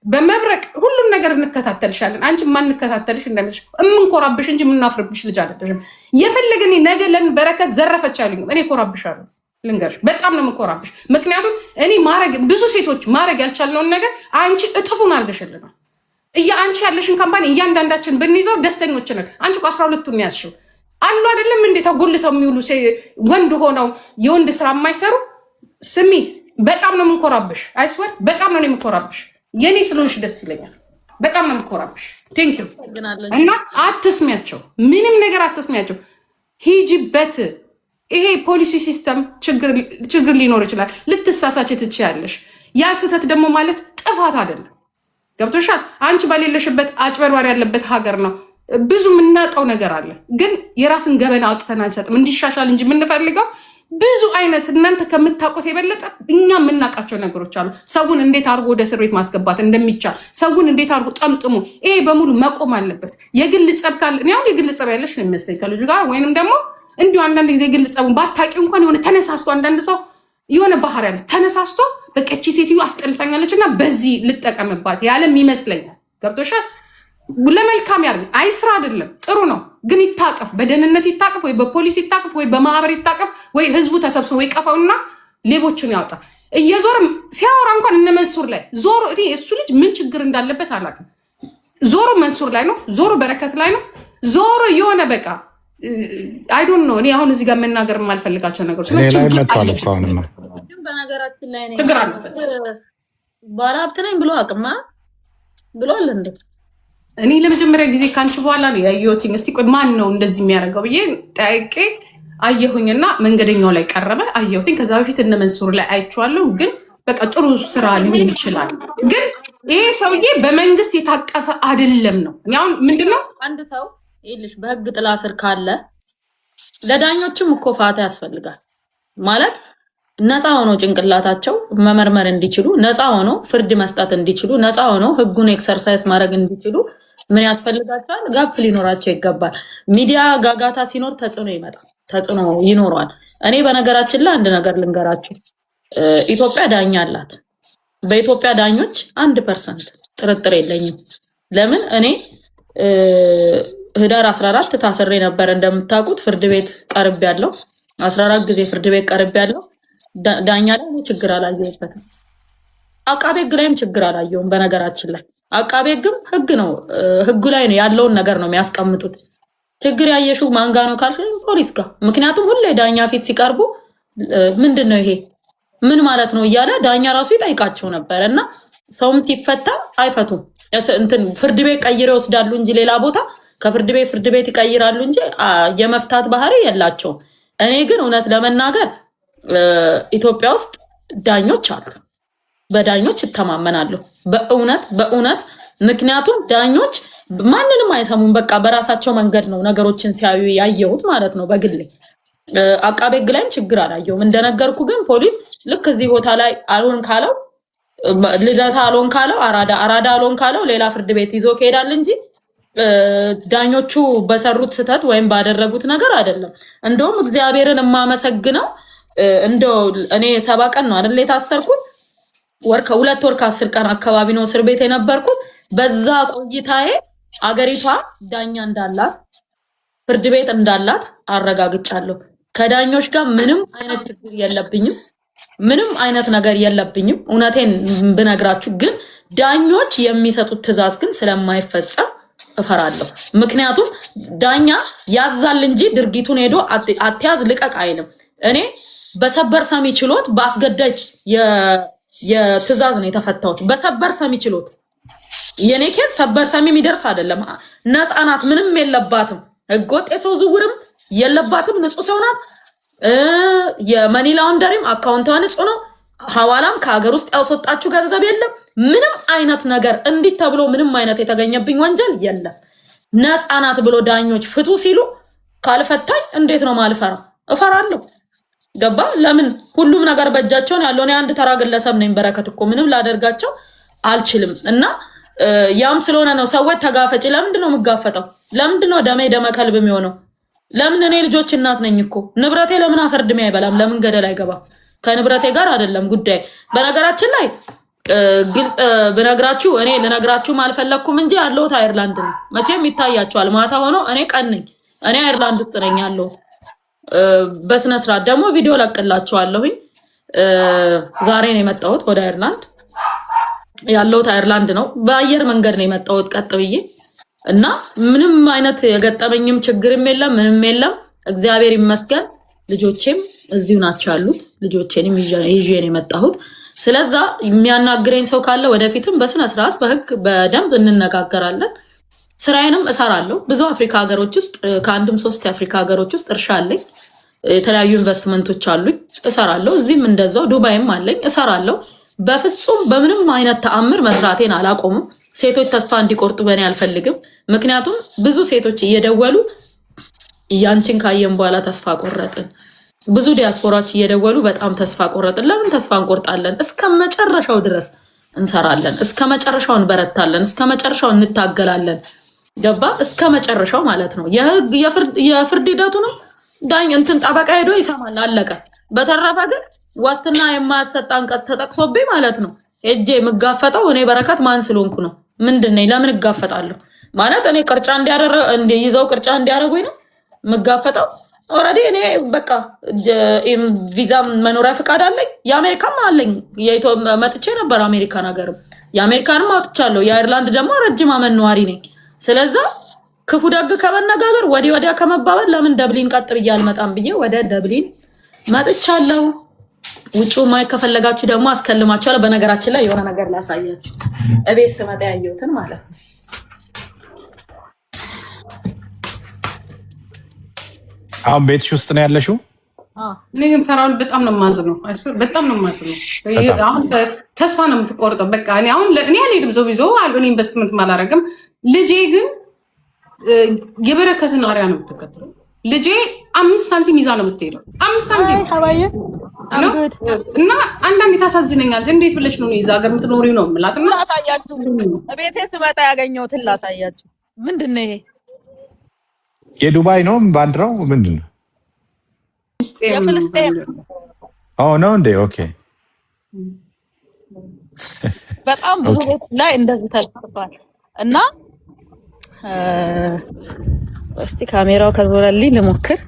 በመብረቅ ሁሉም ነገር እንከታተልሻለን። አንቺ ማንከታተልሽ እንደምስሽ እምንኮራብሽ እንጂ የምናፍርብሽ ልጅ አይደለሽም። የፈለገኝ ነገ ለን በረከት ዘረፈች አሉኝ እኔ ኮራብሻለሁ። ልንገርሽ በጣም ነው የምኮራብሽ። ምክንያቱም እኔ ብዙ ሴቶች ማድረግ ያልቻልነውን ነገር አንቺ እጥፉን አድርገሽልናል። አንቺ ያለሽን ካምፓኒ እያንዳንዳችን ብንይዘው ደስተኞች ነን። አንቺ 12ቱን ያዝሽው አሉ አይደለም እንዴ? ተጎልተው የሚውሉ ወንድ ሆነው የወንድ ስራ የማይሰሩ ስሚ፣ በጣም ነው የምንኮራብሽ። አይስወር በጣም ነው የምንኮራብሽ። የኔ ስለሆንሽ ደስ ይለኛል። በጣም ነው የምንኮራብሽ። ቴንክ ዩ። እና አትስሚያቸው፣ ምንም ነገር አትስሚያቸው። ሂጂበት። ይሄ ፖሊሲ ሲስተም ችግር ሊኖር ይችላል። ልትሳሳች ትችያለሽ። ያ ስህተት ደግሞ ማለት ጥፋት አይደለም። ገብቶሻል? አንቺ በሌለሽበት አጭበርባሪ ያለበት ሀገር ነው። ብዙ የምናውቀው ነገር አለ፣ ግን የራስን ገበና አውጥተን አንሰጥም። እንዲሻሻል እንጂ የምንፈልገው ብዙ አይነት እናንተ ከምታውቁት የበለጠ እኛ የምናውቃቸው ነገሮች አሉ። ሰውን እንዴት አድርጎ ወደ እስር ቤት ማስገባት እንደሚቻል፣ ሰውን እንዴት አድርጎ ጠምጥሙ፣ ይሄ በሙሉ መቆም አለበት። የግል ጸብ ካለ እኔ አሁን የግል ጸብ ያለሽ ነው የሚመስለኝ ከልጁ ጋር፣ ወይንም ደግሞ እንዲሁ አንዳንድ ጊዜ የግል ጸቡን ባታውቂው እንኳን የሆነ ተነሳስቶ አንዳንድ ሰው የሆነ ባህር ያለ ተነሳስቶ በቃ እቺ ሴትዮ አስጠልታኛለች እና በዚህ ልጠቀምባት ያለም ይመስለኛል። ገብቶሻል? ለመልካም ያርግ። አይ ስራ አይደለም ጥሩ ነው፣ ግን ይታቀፍ፣ በደህንነት ይታቀፍ፣ ወይ በፖሊስ ይታቀፍ፣ ወይ በማህበር ይታቀፍ፣ ወይ ህዝቡ ተሰብስቦ ይቀፈውና ሌቦችን ያወጣ። እየዞረ ሲያወራ እንኳን እነ መንሱር ላይ ዞሮ እኔ እሱ ልጅ ምን ችግር እንዳለበት አላውቅም። ዞሮ መንሱር ላይ ነው፣ ዞሮ በረከት ላይ ነው፣ ዞሮ የሆነ በቃ አይ ዶንት ኖ። እኔ አሁን እዚህ ጋር መናገር የማልፈልጋቸው ነገሮች ነው። ግን በነገራችን ላይ ነው ችግር አለበት። ባለሀብት ነኝ ብሎ አቅማ ብሏል እንዴ? እኔ ለመጀመሪያ ጊዜ ካንቺ በኋላ ነው ያየሁት። እስቲ ቆይ ማን ነው እንደዚህ የሚያደርገው ብዬ ጠይቄ አየሁኝና መንገደኛው ላይ ቀረበ አየሁትኝ። ከዛ በፊት እነ መንሱር ላይ አይቼዋለሁ። ግን በቃ ጥሩ ስራ ሊሆን ይችላል። ግን ይሄ ሰውዬ በመንግስት የታቀፈ አይደለም ነው። አሁን ምንድነው አንድ ሰው ይልሽ በህግ ጥላ ስር ካለ ለዳኞችም እኮ ፋታ ያስፈልጋል ማለት ነፃ ሆኖ ጭንቅላታቸው መመርመር እንዲችሉ፣ ነፃ ሆኖ ፍርድ መስጠት እንዲችሉ፣ ነፃ ሆኖ ህጉን ኤክሰርሳይዝ ማድረግ እንዲችሉ ምን ያስፈልጋቸዋል? ጋፕ ሊኖራቸው ይገባል። ሚዲያ ጋጋታ ሲኖር ተጽዕኖ ይመጣል፣ ተጽዕኖ ይኖረዋል። እኔ በነገራችን ላይ አንድ ነገር ልንገራችሁ። ኢትዮጵያ ዳኛ አላት። በኢትዮጵያ ዳኞች 1% ጥርጥር የለኝም። ለምን እኔ ህዳር 14 ታስሬ ነበር እንደምታውቁት። ፍርድ ቤት ቀርብ ያለው 14 ጊዜ ፍርድ ቤት ቀርብ ያለው ዳኛ ላይ ችግር አላየሁበትም። አቃቤ ህግ ላይም ችግር አላየሁም። በነገራችን ላይ አቃቤ ህግም ህግ ነው፣ ህጉ ላይ ነው ያለውን ነገር ነው የሚያስቀምጡት። ችግር ያየሽው ማንጋ ነው ካልሽ ፖሊስ ጋር። ምክንያቱም ሁሌ ዳኛ ፊት ሲቀርቡ ምንድነው ይሄ ምን ማለት ነው እያለ ዳኛ ራሱ ይጠይቃቸው ነበር። እና ሰውም ሲፈታ አይፈቱም። እንትን ፍርድ ቤት ቀይረው ይወስዳሉ እንጂ ሌላ ቦታ ከፍርድ ቤት ፍርድ ቤት ይቀይራሉ እንጂ የመፍታት ባህሪ የላቸውም። እኔ ግን እውነት ለመናገር ኢትዮጵያ ውስጥ ዳኞች አሉ። በዳኞች እተማመናለሁ በእውነት ምክንያቱም ዳኞች ማንንም አይተሙም። በቃ በራሳቸው መንገድ ነው ነገሮችን ሲያዩ ያየሁት ማለት ነው በግሌ። አቃቤ ህግ ላይም ችግር አላየሁም። እንደነገርኩ ግን ፖሊስ ልክ እዚህ ቦታ ላይ አልሆን ካለው ልደታ አልሆን ካለው አራዳ አልሆን ካለው ሌላ ፍርድ ቤት ይዞ ከሄዳል እንጂ ዳኞቹ በሰሩት ስህተት ወይም ባደረጉት ነገር አይደለም። እንደውም እግዚአብሔርን የማመሰግነው እንደው እኔ 7 ቀን ነው አይደል የታሰርኩት፣ 2 ወር ከ10 ቀን አካባቢ ነው እስር ቤት የነበርኩት። በዛ ቆይታዬ አገሪቷ ዳኛ እንዳላት ፍርድ ቤት እንዳላት አረጋግጫለሁ። ከዳኞች ጋር ምንም አይነት ችግር የለብኝም፣ ምንም አይነት ነገር የለብኝም። እውነቴን ብነግራችሁ ግን ዳኞች የሚሰጡት ትዕዛዝ ግን ስለማይፈጸም እፈራለሁ። ምክንያቱም ዳኛ ያዛል እንጂ ድርጊቱን ሄዶ አትያዝ ልቀቅ አይልም። እኔ በሰበር ሰሚ ችሎት በአስገዳጅ የትዕዛዝ ነው የተፈታሁት። በሰበር ሰሚ ችሎት የኔ ኬት ሰበር ሰሚ የሚደርስ አይደለም። ነፃ ናት፣ ምንም የለባትም። ህገወጥ የሰው ዝውውርም የለባትም፣ ንጹህ ሰው ናት። የመኒ ላውንደሪም አካውንቷ ንጹህ ነው። ሐዋላም ከሀገር ውስጥ ያስወጣችሁ ገንዘብ የለም። ምንም አይነት ነገር እንዲህ ተብሎ ምንም አይነት የተገኘብኝ ወንጀል የለም። ነፃ ናት ብሎ ዳኞች ፍቱ ሲሉ ካልፈታኝ እንዴት ነው ማልፈራው? እፈራለሁ። ገባ? ለምን ሁሉም ነገር በእጃቸው ነው ያለው። እኔ አንድ ተራ ግለሰብ ነኝ። በረከት እኮ ምንም ላደርጋቸው አልችልም። እና ያም ስለሆነ ነው ሰዎች ተጋፈጪ። ለምንድን ነው የምጋፈጠው? ለምንድን ነው ደሜ ደመ ከልብ የሚሆነው? ለምን እኔ ልጆች እናት ነኝ እኮ። ንብረቴ ለምን አፈርድሜ አይበላም? ለምን ገደል አይገባም? ከንብረቴ ጋር አይደለም ጉዳይ። በነገራችን ላይ ግልጽ ብነግራችሁ እኔ ልነግራችሁም አልፈለኩም እንጂ ያለሁት አየርላንድ ነው። መቼም ይታያችኋል። ማታ ሆኖ እኔ ቀን ነኝ። እኔ አየርላንድ ውስጥ ነኝ ያለሁት። በስነ ስርዓት ደግሞ ቪዲዮ ለቅላችኋለሁኝ። ዛሬ ነው የመጣሁት ወደ አየርላንድ። ያለሁት አየርላንድ ነው። በአየር መንገድ ነው የመጣሁት ቀጥ ብዬ እና ምንም አይነት የገጠመኝም ችግርም የለም፣ ምንም የለም። እግዚአብሔር ይመስገን። ልጆቼም እዚሁ ናቸው ያሉት። ልጆቼንም ይዤ ነው የመጣሁት። ስለዛ የሚያናግረኝ ሰው ካለ ወደፊትም በስነ ስርዓት በህግ በደንብ እንነጋገራለን። ስራዬንም እሰራለሁ። ብዙ አፍሪካ ሀገሮች ውስጥ ከአንድም 3 የአፍሪካ ሀገሮች ውስጥ እርሻ አለኝ። የተለያዩ ኢንቨስትመንቶች አሉኝ፣ እሰራለሁ። እዚህም እንደዛው ዱባይም አለኝ፣ እሰራለሁ። በፍጹም በምንም አይነት ተአምር መስራቴን አላቆምም። ሴቶች ተስፋ እንዲቆርጡ በእኔ አልፈልግም። ምክንያቱም ብዙ ሴቶች እየደወሉ ያንቺን ካየን በኋላ ተስፋ ቆረጥን፣ ብዙ ዲያስፖራዎች እየደወሉ በጣም ተስፋ ቆረጥን። ለምን ተስፋ እንቆርጣለን? እስከ መጨረሻው ድረስ እንሰራለን፣ እስከ መጨረሻው እንበረታለን፣ እስከ መጨረሻው እንታገላለን። ገባ? እስከ መጨረሻው ማለት ነው። የፍርድ ሂደቱንም ዳኝ እንትን ጠበቃ ሄዶ ይሰማል፣ አለቀ። በተረፈ ግን ዋስትና የማያሰጥ አንቀጽ ተጠቅሶብኝ ማለት ነው ሄጄ የምጋፈጠው እኔ በረከት ማን ስለሆንኩ ነው? ምንድነኝ? ለምን እጋፈጣለሁ? ማለት እኔ ቅርጫ ይዘው ቅርጫ እንዲያደርጉኝ ነው የምጋፈጠው? ኦልሬዲ እኔ በቃ ቪዛ መኖሪያ ፍቃድ አለኝ፣ የአሜሪካም አለኝ። መጥቼ ነበር አሜሪካን ሀገርም የአሜሪካንም አውጥቻለሁ። የአይርላንድ ደግሞ ረጅም ዓመት ነዋሪ ነኝ። ስለዛ ክፉ ደግ ከመነጋገር ወዲያ ከመባባል ለምን ደብሊን ቀጥ ብዬ አልመጣም ብዬ ወደ ደብሊን መጥቻለሁ። ውጪው ማይ ከፈለጋችሁ ደግሞ አስከልማችኋለሁ። በነገራችን ላይ የሆነ ነገር ላሳያችሁ፣ እቤት ስመጣ ያየሁትን ማለት ነው። አሁን ቤትሽ ውስጥ ነው ያለሽው? እኔ ግን ፈራውን በጣም ነው የማዝነው። በጣም ነው የማዝነው። አሁን ተስፋ ነው የምትቆርጠው። በቃ እኔ አሁን እኔ አልሄድም ዞ ቢዞ እኔ ኢንቨስትመንት አላደርግም። ልጄ ግን የበረከትን አሪያ ነው የምትከተለው። ልጄ 5 ሳንቲም ይዛ ነው የምትሄደው። 5 ሳንቲም እና አንዳንዴ ታሳዝነኛለች። እንዴት ብለሽ ነው እዛ ሀገር የምትኖሪው ነው የምላት። እና ላሳያችሁ፣ ቤቴ ስመጣ ያገኘሁትን ላሳያችሁ። ምንድን ነው ይሄ? የዱባይ ነው ባንዲራው? ምንድን ነው? የፍልስጤም ነው እንዴ? ኦኬ። በጣም ብዙ ቤት ላይ እንደዚህ ተጽፏል። እና እስቲ ካሜራው ከዞረልኝ ልሞክር።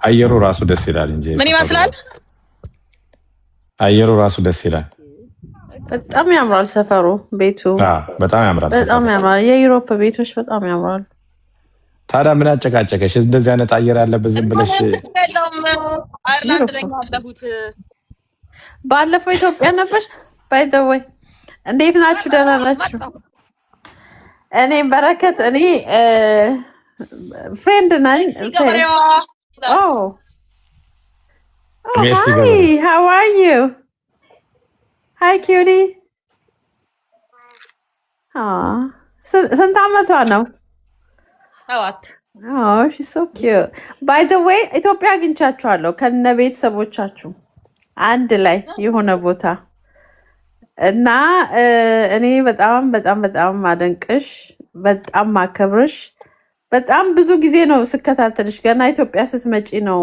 አየሩ ራሱ ደስ ይላል እንጂ ምን ይመስላል? አየሩ ራሱ ደስ ይላል። በጣም ያምራል ሰፈሩ፣ ቤቱ በጣም ያምራል። በጣም ያምራል። የዩሮፕ ቤቶች በጣም ያምራሉ። ታዲያ ምን አጨቃጨቀሽ? እንደዚህ አይነት አየር ያለበት ዝም ብለሽ አይርላንድ ላይ ያለሁት። ባለፈው ኢትዮጵያ ነበር። ባይ ዘ ወይ እንዴት ናችሁ? ደህና ናችሁ? እኔ በረከት እኔ ፍሬንድ ነኝ። Oh. Hi, how are you? Hi, cutie. ስንት ዓመቷ ነው? 7. Oh, she's so cute. By the way, ኢትዮጵያ አግኝቻችኋለሁ ከነ ቤተሰቦቻችሁ አንድ ላይ የሆነ ቦታ እና እኔ በጣም ማደንቅሽ፣ በጣም ማከብርሽ። በጣም ብዙ ጊዜ ነው ስከታተልሽ። ገና ኢትዮጵያ ስትመጪ ነው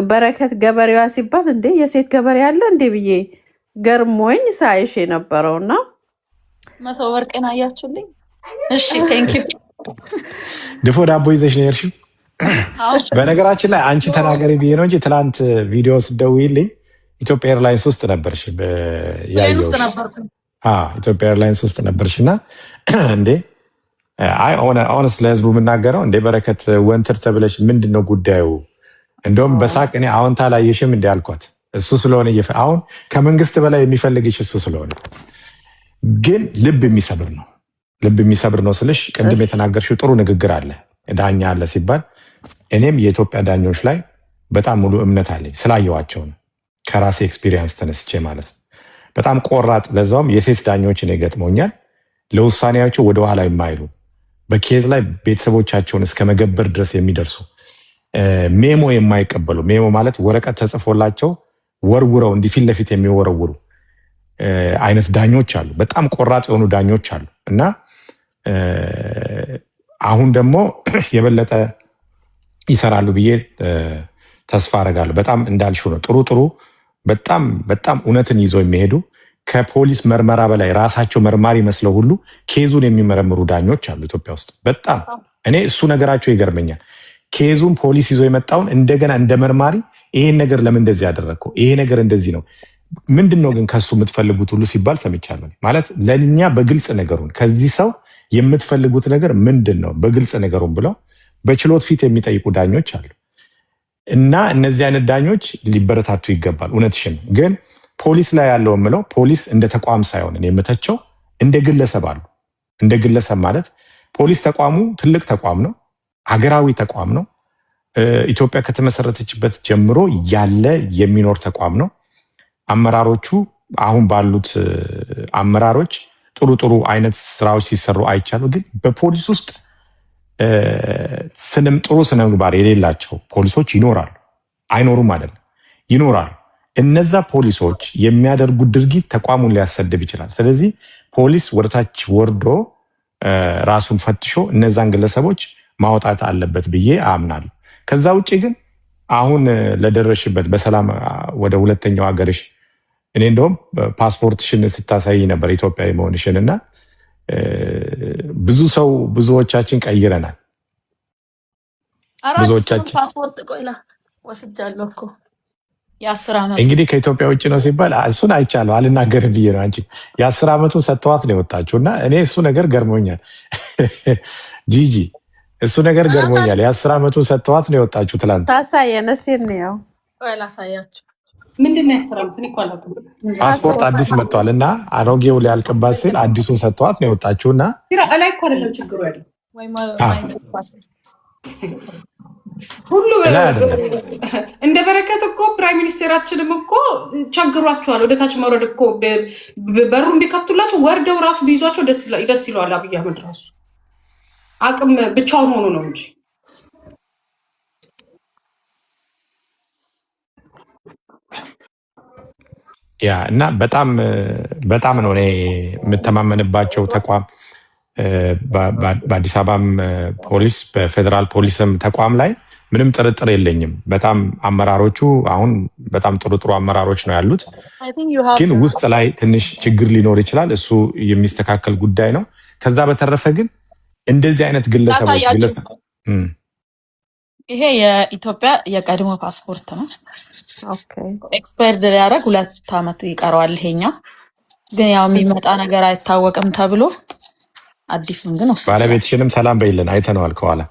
በረከት ገበሬዋ ሲባል እንዴ የሴት ገበሬ አለ እንዴ ብዬ ገርሞኝ ሳይሽ የነበረውና መሰው ወርቄን አያችሁልኝ። እሺ ቴንክ ዩ። ድፎ ዳቦ ይዘሽ ነው የሄድሽው? በነገራችን ላይ አንቺ ተናገሪ ብዬ ነው እንጂ ትናንት ቪዲዮ ስደውይልኝ ኢትዮጵያ ኤርላይንስ ውስጥ ነበርሽ። ኢትዮጵያ ኤርላይንስ ውስጥ ነበርሽና እንዴ አይ ኦነስት ለህዝቡ የምናገረው እንደ በረከት ወንትር ተብለሽ ምንድነው ጉዳዩ? እንደውም በሳቅ እኔ አዎንታ ላየሽም እንዲ አልኳት። እሱ ስለሆነ አሁን ከመንግስት በላይ የሚፈልግሽ እሱ ስለሆነ ግን ልብ የሚሰብር ነው ስልሽ ቅድም የተናገርሽው ጥሩ ንግግር አለ። ዳኛ አለ ሲባል እኔም የኢትዮጵያ ዳኞች ላይ በጣም ሙሉ እምነት አለኝ ስላየዋቸው ነው። ከራሴ ኤክስፒሪየንስ ተነስቼ ማለት ነው። በጣም ቆራጥ፣ ለዛውም የሴት ዳኞች ነው ገጥሞኛል። ለውሳኔያቸው ወደኋላ የማይሉ በኬዝ ላይ ቤተሰቦቻቸውን እስከ መገበር ድረስ የሚደርሱ ሜሞ የማይቀበሉ ሜሞ ማለት ወረቀት ተጽፎላቸው ወርውረው እንዲህ ፊት ለፊት የሚወረውሩ አይነት ዳኞች አሉ። በጣም ቆራጥ የሆኑ ዳኞች አሉ እና አሁን ደግሞ የበለጠ ይሰራሉ ብዬ ተስፋ አደርጋለሁ። በጣም እንዳልሽው ነው። ጥሩ በጣም እውነትን ይዘው የሚሄዱ ከፖሊስ መርመራ በላይ ራሳቸው መርማሪ መስለው ሁሉ ኬዙን የሚመረምሩ ዳኞች አሉ ኢትዮጵያ ውስጥ። በጣም እኔ እሱ ነገራቸው ይገርመኛል። ኬዙን ፖሊስ ይዞ የመጣውን እንደገና እንደ መርማሪ ይሄን ነገር ለምን እንደዚህ ያደረግከው? ይሄ ነገር እንደዚህ ነው፣ ምንድነው ግን ከሱ የምትፈልጉት ሁሉ ሲባል ሰምቻለሁ። ማለት ለእኛ በግልጽ ነገሩን ከዚህ ሰው የምትፈልጉት ነገር ምንድን ነው በግልጽ ነገሩን ብለው በችሎት ፊት የሚጠይቁ ዳኞች አሉ እና እነዚህ አይነት ዳኞች ሊበረታቱ ይገባል። እውነትሽን ግን ፖሊስ ላይ ያለው የምለው ፖሊስ እንደ ተቋም ሳይሆን የምተቸው እንደ ግለሰብ አሉ። እንደ ግለሰብ ማለት ፖሊስ ተቋሙ ትልቅ ተቋም ነው፣ ሀገራዊ ተቋም ነው። ኢትዮጵያ ከተመሰረተችበት ጀምሮ ያለ የሚኖር ተቋም ነው። አመራሮቹ አሁን ባሉት አመራሮች ጥሩ አይነት ስራዎች ሲሰሩ አይቻሉ። ግን በፖሊስ ውስጥ ጥሩ ስነ ምግባር የሌላቸው ፖሊሶች ይኖራሉ። አይኖሩም አይደለም፣ ይኖራሉ። እነዛ ፖሊሶች የሚያደርጉት ድርጊት ተቋሙን ሊያሰድብ ይችላል። ስለዚህ ፖሊስ ወደታች ወርዶ ራሱን ፈትሾ እነዛን ግለሰቦች ማውጣት አለበት ብዬ አምናለሁ። ከዛ ውጭ ግን አሁን ለደረሽበት በሰላም ወደ ሁለተኛው ሀገርሽ እኔ እንደውም ፓስፖርትሽን ስታሳይ ነበር ኢትዮጵያዊ መሆንሽን እና ብዙዎቻችን ቀይረናል። ብዙዎቻችን ፓስፖርት ቆይላ ወስጃለሁ እኮ የ10 ዓመት እንግዲህ ከኢትዮጵያ ውጭ ነው ሲባል እሱን አይቻለሁ አልናገርም ብዬ ነው። አንቺ የ10 ዓመቱን ሰጥተዋት ነው የወጣችሁ እና እኔ እሱ ነገር ገርሞኛል። ጂጂ እሱ ነገር ገርሞኛል። የ10 ዓመቱን ሰጥተዋት ነው የወጣችሁ ትላንት። ታሳየን እስኪ ነው ቆይላ ሳያችሁ ምንድነው ያስተራምት ይቆላል ፓስፖርት አዲስ መጥቷል እና አሮጌው ሊያልቅባት ሲል አዲሱን ሰጥተዋት ነው የወጣችሁ እና ላይ እኮ አይደለም ችግሩ ያለው ወይ ፓስፖርት ሁሉ እንደ በረከት እኮ ፕራይም ሚኒስቴራችንም እኮ ቸግሯቸዋል። ወደ ታች መውረድ እኮ በሩን ቢከፍቱላቸው ወርደው ራሱ ቢይዟቸው ደስ ይለዋል። አብይ አህመድ ራሱ አቅም ብቻውን ሆኖ ነው እንጂ ያ እና በጣም ነው እኔ የምተማመንባቸው ተቋም በአዲስ አበባም ፖሊስ በፌደራል ፖሊስም ተቋም ላይ ምንም ጥርጥር የለኝም። በጣም አመራሮቹ አሁን በጣም ጥሩ አመራሮች ነው ያሉት። ግን ውስጥ ላይ ትንሽ ችግር ሊኖር ይችላል። እሱ የሚስተካከል ጉዳይ ነው። ከዛ በተረፈ ግን እንደዚህ አይነት ግለሰቦች ይሄ የኢትዮጵያ የቀድሞ ፓስፖርት ነው። ኤክስፓየርድ ሊያደርግ 2 ዓመት ይቀረዋል። ይሄኛው ግን ያው የሚመጣ ነገር አይታወቅም ተብሎ አዲሱን ግን ወሰደ። ባለቤትሽንም ሰላም በይልን አይተነዋል ከኋላ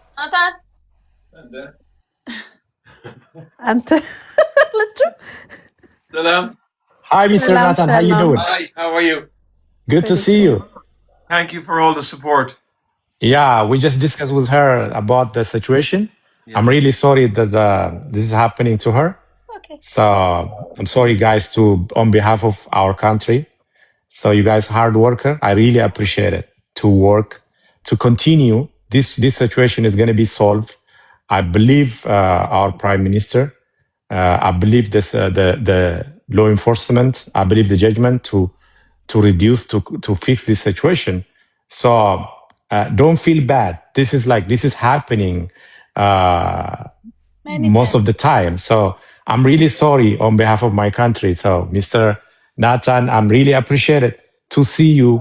አንተ ልጅ Salam. Hi Mr. Nathan, how you doing? Hi, how are you? Good to see you. Thank you for all the support. Yeah, we just discussed with her about the situation. I'm really sorry that this is happening to her. Okay. So I'm sorry guys on behalf of our country. So you guys hard worker. I really appreciate it. To work, to continue. This situation is going to be solved. I believe our Prime Minister. I believe the law enforcement. I believe the judgment to reduce to fix this situation. So don't feel bad. This is happening most of the time. So I'm really sorry on behalf of my country. So Mr. Nathan, I'm really appreciated to see you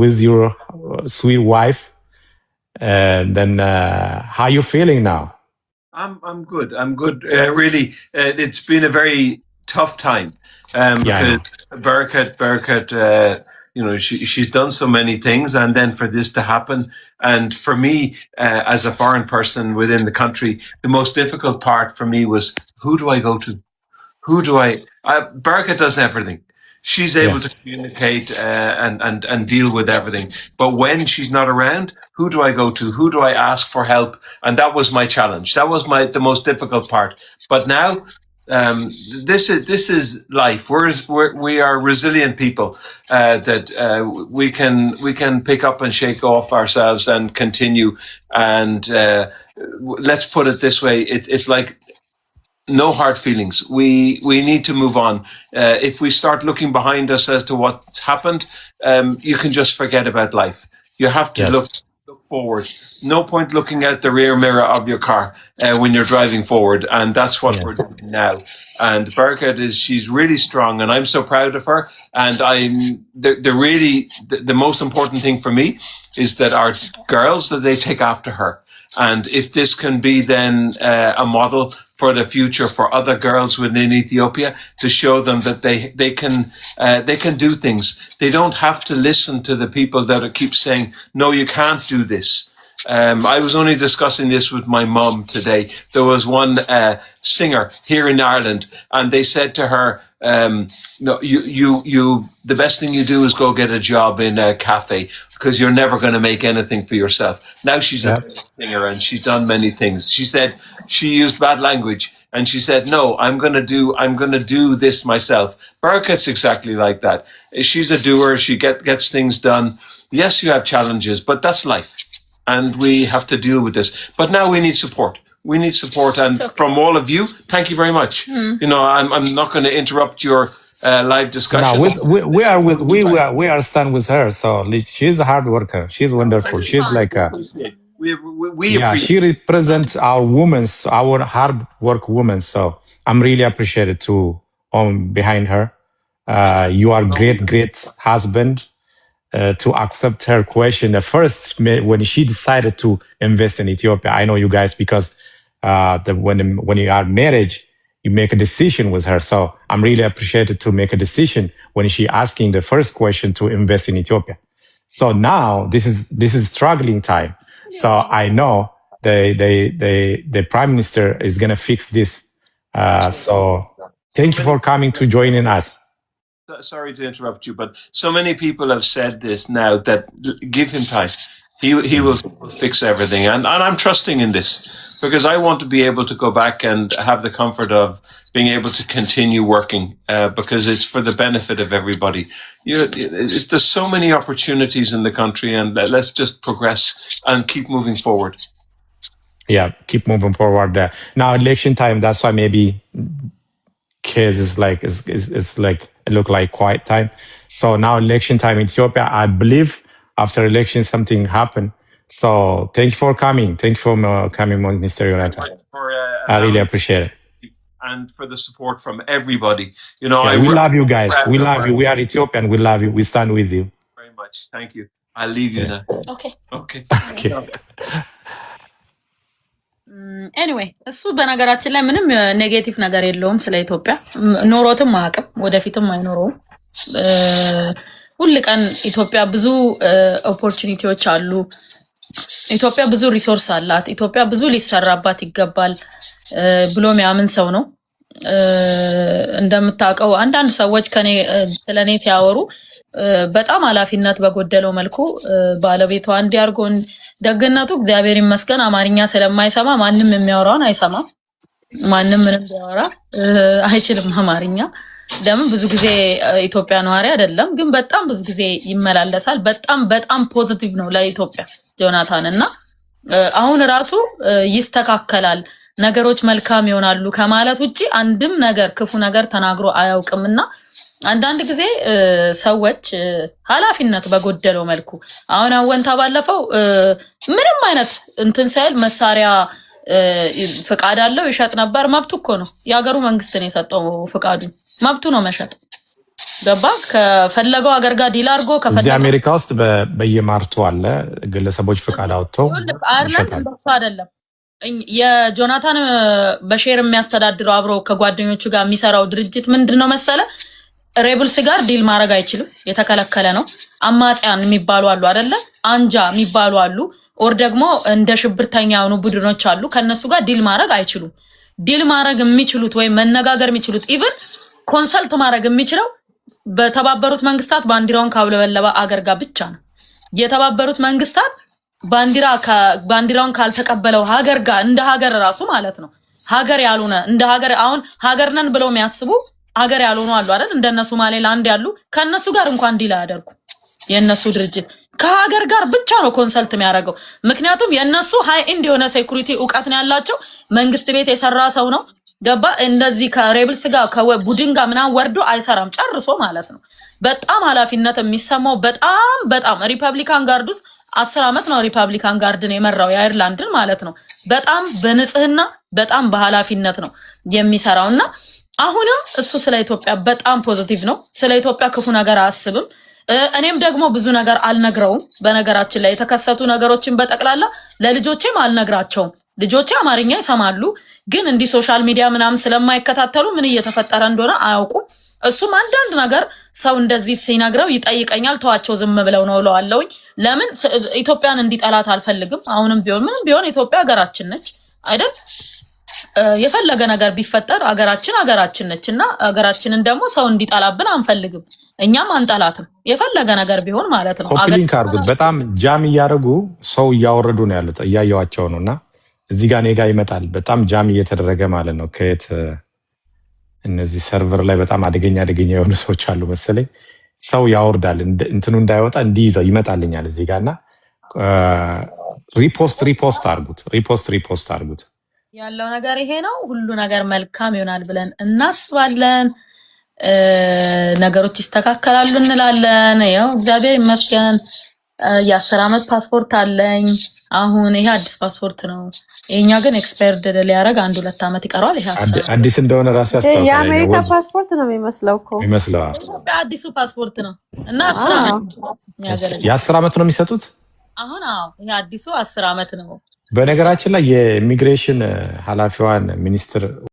with your sweet wife. And then how you feeling now? I'm good. I'm good. Really, it's been a very tough time. Because Barakat, she's done so many things, and then for this to happen, and for me as a foreign person within the country, the most difficult part for me was who do I go to? Barakat does everything. She's able to communicate and deal with everything. But when she's not around, who do I go to? Who do I ask for help? And that was my challenge. That was the most difficult part. But now, this is life. We are resilient people that we can pick up and shake off ourselves and continue. And let's put it this way: it's like no hard feelings. We need to move on. If we start looking behind us as to what's happened, you can just forget about life. You have to look forward. No point looking out the rear mirror of your car when you're driving forward, and that's what we're doing now. And Barakat she's really strong, and I'm so proud of her. And the most important thing for me is that our girls, that they take after her. And if this can be then a model for the future for other girls within Ethiopia, to show them that they can do things. They don't have to listen to the people that keep saying, no, you can't do this. I was only discussing this with my mom today. There was one singer here in Ireland, and they said to her, no, you the best thing you do is go get a job in a cafe, because you're never going to make anything for yourself. Now she's a singer, and she's done many things. She said she used bad language, and she said, no, I'm going to do this myself. Barakat's exactly like that. She's a doer. She gets things done. Yes, you have challenges, but that's life, and we have to deal with this. But now we need support. We need support, and from all of you, thank you very much. I'm not going to interrupt your live discussion. No, we are stand with her. So she's a hard worker. She's wonderful. She's like a. we Yeah, appreciate. she represents our women, our hard work women. So I'm really appreciated to behind her. You are great husband to accept her question. The first when she decided to invest in Ethiopia, I know you guys because when you are married, you make a decision with her. So I'm really appreciated to make a decision when she asking the first question to invest in Ethiopia. So now this is struggling time. So I know the prime minister is gonna fix this. So thank you for coming to joining us. Sorry to interrupt you, but so many people have said this now that give him time. He will fix everything, and I'm trusting in this because I want to be able to go back and have the comfort of being able to continue working because it's for the benefit of everybody. There's so many opportunities in the country, and let's just progress and keep moving forward. Yeah, keep moving forward there. Now election time, that's why maybe case is like it look like quiet time. So now election time in Ethiopia, I believe after election something happened. So thank you for coming. Thank you for coming, Mr. Yonatan. I really appreciate it. And for the support from everybody. You know, we love you guys. We love you. We are Ethiopian. We love you. We stand with you. Very much. Thank you. I'll leave you now. Okay. Okay. ኤኒዌይ እሱ በነገራችን ላይ ምንም ኔጌቲቭ ነገር የለውም ስለ ኢትዮጵያ ኖሮትም አያውቅም ወደፊትም አይኖረውም። ሁሉ ቀን ኢትዮጵያ ብዙ ኦፖርቹኒቲዎች አሉ። ኢትዮጵያ ብዙ ሪሶርስ አላት። ኢትዮጵያ ብዙ ሊሰራባት ይገባል ብሎ የሚያምን ሰው ነው። እንደምታውቀው አንዳንድ ሰዎች ከኔ ስለኔ ያወሩ በጣም ኃላፊነት በጎደለው መልኩ ባለቤቷ እንዲያርጎን ደግነቱ እግዚአብሔር ይመስገን አማርኛ ስለማይሰማ ማንንም የሚያወራውን አይሰማም። ማንንም ምንም ቢያወራ አይችልም አማርኛ። ለምን ብዙ ጊዜ ኢትዮጵያ ነዋሪ አይደለም፣ ግን በጣም ብዙ ጊዜ ይመላለሳል። በጣም ፖዚቲቭ ነው ለኢትዮጵያ ጆናታን እና አሁን ራሱ ይስተካከላል ነገሮች መልካም ይሆናሉ ከማለት ውጪ አንድም ነገር ክፉ ነገር ተናግሮ አያውቅምና አንዳንድ ጊዜ ሰዎች ኃላፊነት በጎደለው መልኩ አሁን አወንታ ባለፈው ምንም አይነት እንትን ሳይል መሳሪያ ፍቃድ አለው ይሸጥ ነበር። መብቱ እኮ ነው። የሀገሩ መንግስት ነው የሰጠው ፍቃዱ። መብቱ ነው መሸጥ። ገባ ከፈለገው ሀገር ጋር ዲል አድርጎ ከፈለገው አሜሪካ ውስጥ በየማርቱ አለ ግለሰቦች ፍቃድ አውጥተው ይሸጣሉ። እንደሱ አይደለም። የጆናታን በሼር የሚያስተዳድረው አብሮ ከጓደኞቹ ጋር የሚሰራው ድርጅት ምንድነው መሰለ ሬብልስ ጋር ዲል ማድረግ አይችልም፣ የተከለከለ ነው። አማጽያን የሚባሉ አሉ አይደለ? አንጃ የሚባሉ አሉ። ኦር ደግሞ እንደ ሽብርተኛ የሆኑ ቡድኖች አሉ። ከነሱ ጋር ዲል ማድረግ አይችሉም። ዲል ማድረግ የሚችሉት ወይ መነጋገር የሚችሉት ኢቭን ኮንሰልት ማድረግ የሚችለው በተባበሩት መንግስታት ባንዲራውን ካውለበለበ አገር ጋር ብቻ ነው። የተባበሩት መንግስታት ባንዲራውን ካልተቀበለው ሀገር ጋር እንደ ሀገር ራሱ ማለት ነው ሀገር ያልሆነ እንደ ሀገር አሁን ሀገር ነን ብለው የሚያስቡ ሀገር ያልሆኑ አሉ አይደል? እንደነ ሶማሌላንድ ያሉ ከነሱ ጋር እንኳን ዲል አያደርጉ። የነሱ ድርጅት ከሀገር ጋር ብቻ ነው ኮንሰልት የሚያደርገው። ምክንያቱም የነሱ ሃይ ኤንድ የሆነ ሴኩሪቲ ዕውቀት ነው ያላቸው። መንግስት ቤት የሰራ ሰው ነው። ገባ? እንደዚህ ከሬብልስ ጋር ከቡድን ጋር ምናምን ወርዶ አይሰራም ጨርሶ ማለት ነው። በጣም ኃላፊነት የሚሰማው በጣም ሪፐብሊካን ጋርድ ውስጥ 10 አመት ነው ሪፐብሊካን ጋርድን የመራው የአየርላንድን ማለት ነው። በጣም በንጽህና በጣም በኃላፊነት ነው የሚሰራውና አሁንም እሱ ስለ ኢትዮጵያ በጣም ፖዚቲቭ ነው። ስለ ኢትዮጵያ ክፉ ነገር አያስብም። እኔም ደግሞ ብዙ ነገር አልነግረውም። በነገራችን ላይ የተከሰቱ ነገሮችን በጠቅላላ ለልጆቼም አልነግራቸውም። ልጆቼ አማርኛ ይሰማሉ፣ ግን እንዲህ ሶሻል ሚዲያ ምናምን ስለማይከታተሉ ምን እየተፈጠረ እንደሆነ አያውቁም። እሱም አንዳንድ ነገር ሰው እንደዚህ ሲነግረው ይጠይቀኛል። ተዋቸው ዝም ብለው ነው እለዋለሁኝ። ለምን ኢትዮጵያን እንዲጠላት አልፈልግም። አሁንም ቢሆን ምንም ቢሆን ኢትዮጵያ ሀገራችን ነች አይደል? የፈለገ ነገር ቢፈጠር ሀገራችን ነችና ሀገራችንን ደግሞ ሰው እንዲጠላብን አንፈልግም። እኛም አንጠላትም የፈለገ ነገር ቢሆን ማለት ነው። ኮፒሊንክ አድርጉት። በጣም ጃም እያደረጉ ሰው እያወረዱ ነው ያሉት፣ እያየዋቸው ነውና እዚህ ጋር እኔ ጋር ይመጣል። በጣም ጃም እየተደረገ ማለት ነው። ከየት እነዚህ ሰርቨር ላይ በጣም አደገኛ የሆኑ ሰዎች አሉ መሰለኝ። ሰው ያወርዳል እንትኑ እንዳይወጣ እንዲይዘው ይመጣልኛል እዚህ ጋርና ሪፖስት አድርጉት። ያለው ነገር ይሄ ነው። ሁሉ ነገር መልካም ይሆናል ብለን እናስባለን። ነገሮች ይስተካከላሉ እንላለን። ያው እግዚአብሔር ይመስገን የ10 አመት ፓስፖርት አለኝ። አሁን ይሄ አዲስ ፓስፖርት ነው። ይሄኛ ግን ኤክስፓየርድ ሊያደርግ 1-2 ዓመት ይቀረዋል። ይሄ አዲስ እንደሆነ ራሱ ያስታውቃል። የአሜሪካ ፓስፖርት ነው የሚመስለው እኮ ኢትዮጵያ አዲሱ ፓስፖርት ነው እና 10 ዓመት የ10 ዓመት ነው የሚሰጡት። አሁን ይሄ አዲሱ 10 ዓመት ነው። በነገራችን ላይ የኢሚግሬሽን ኃላፊዋን ሚኒስትር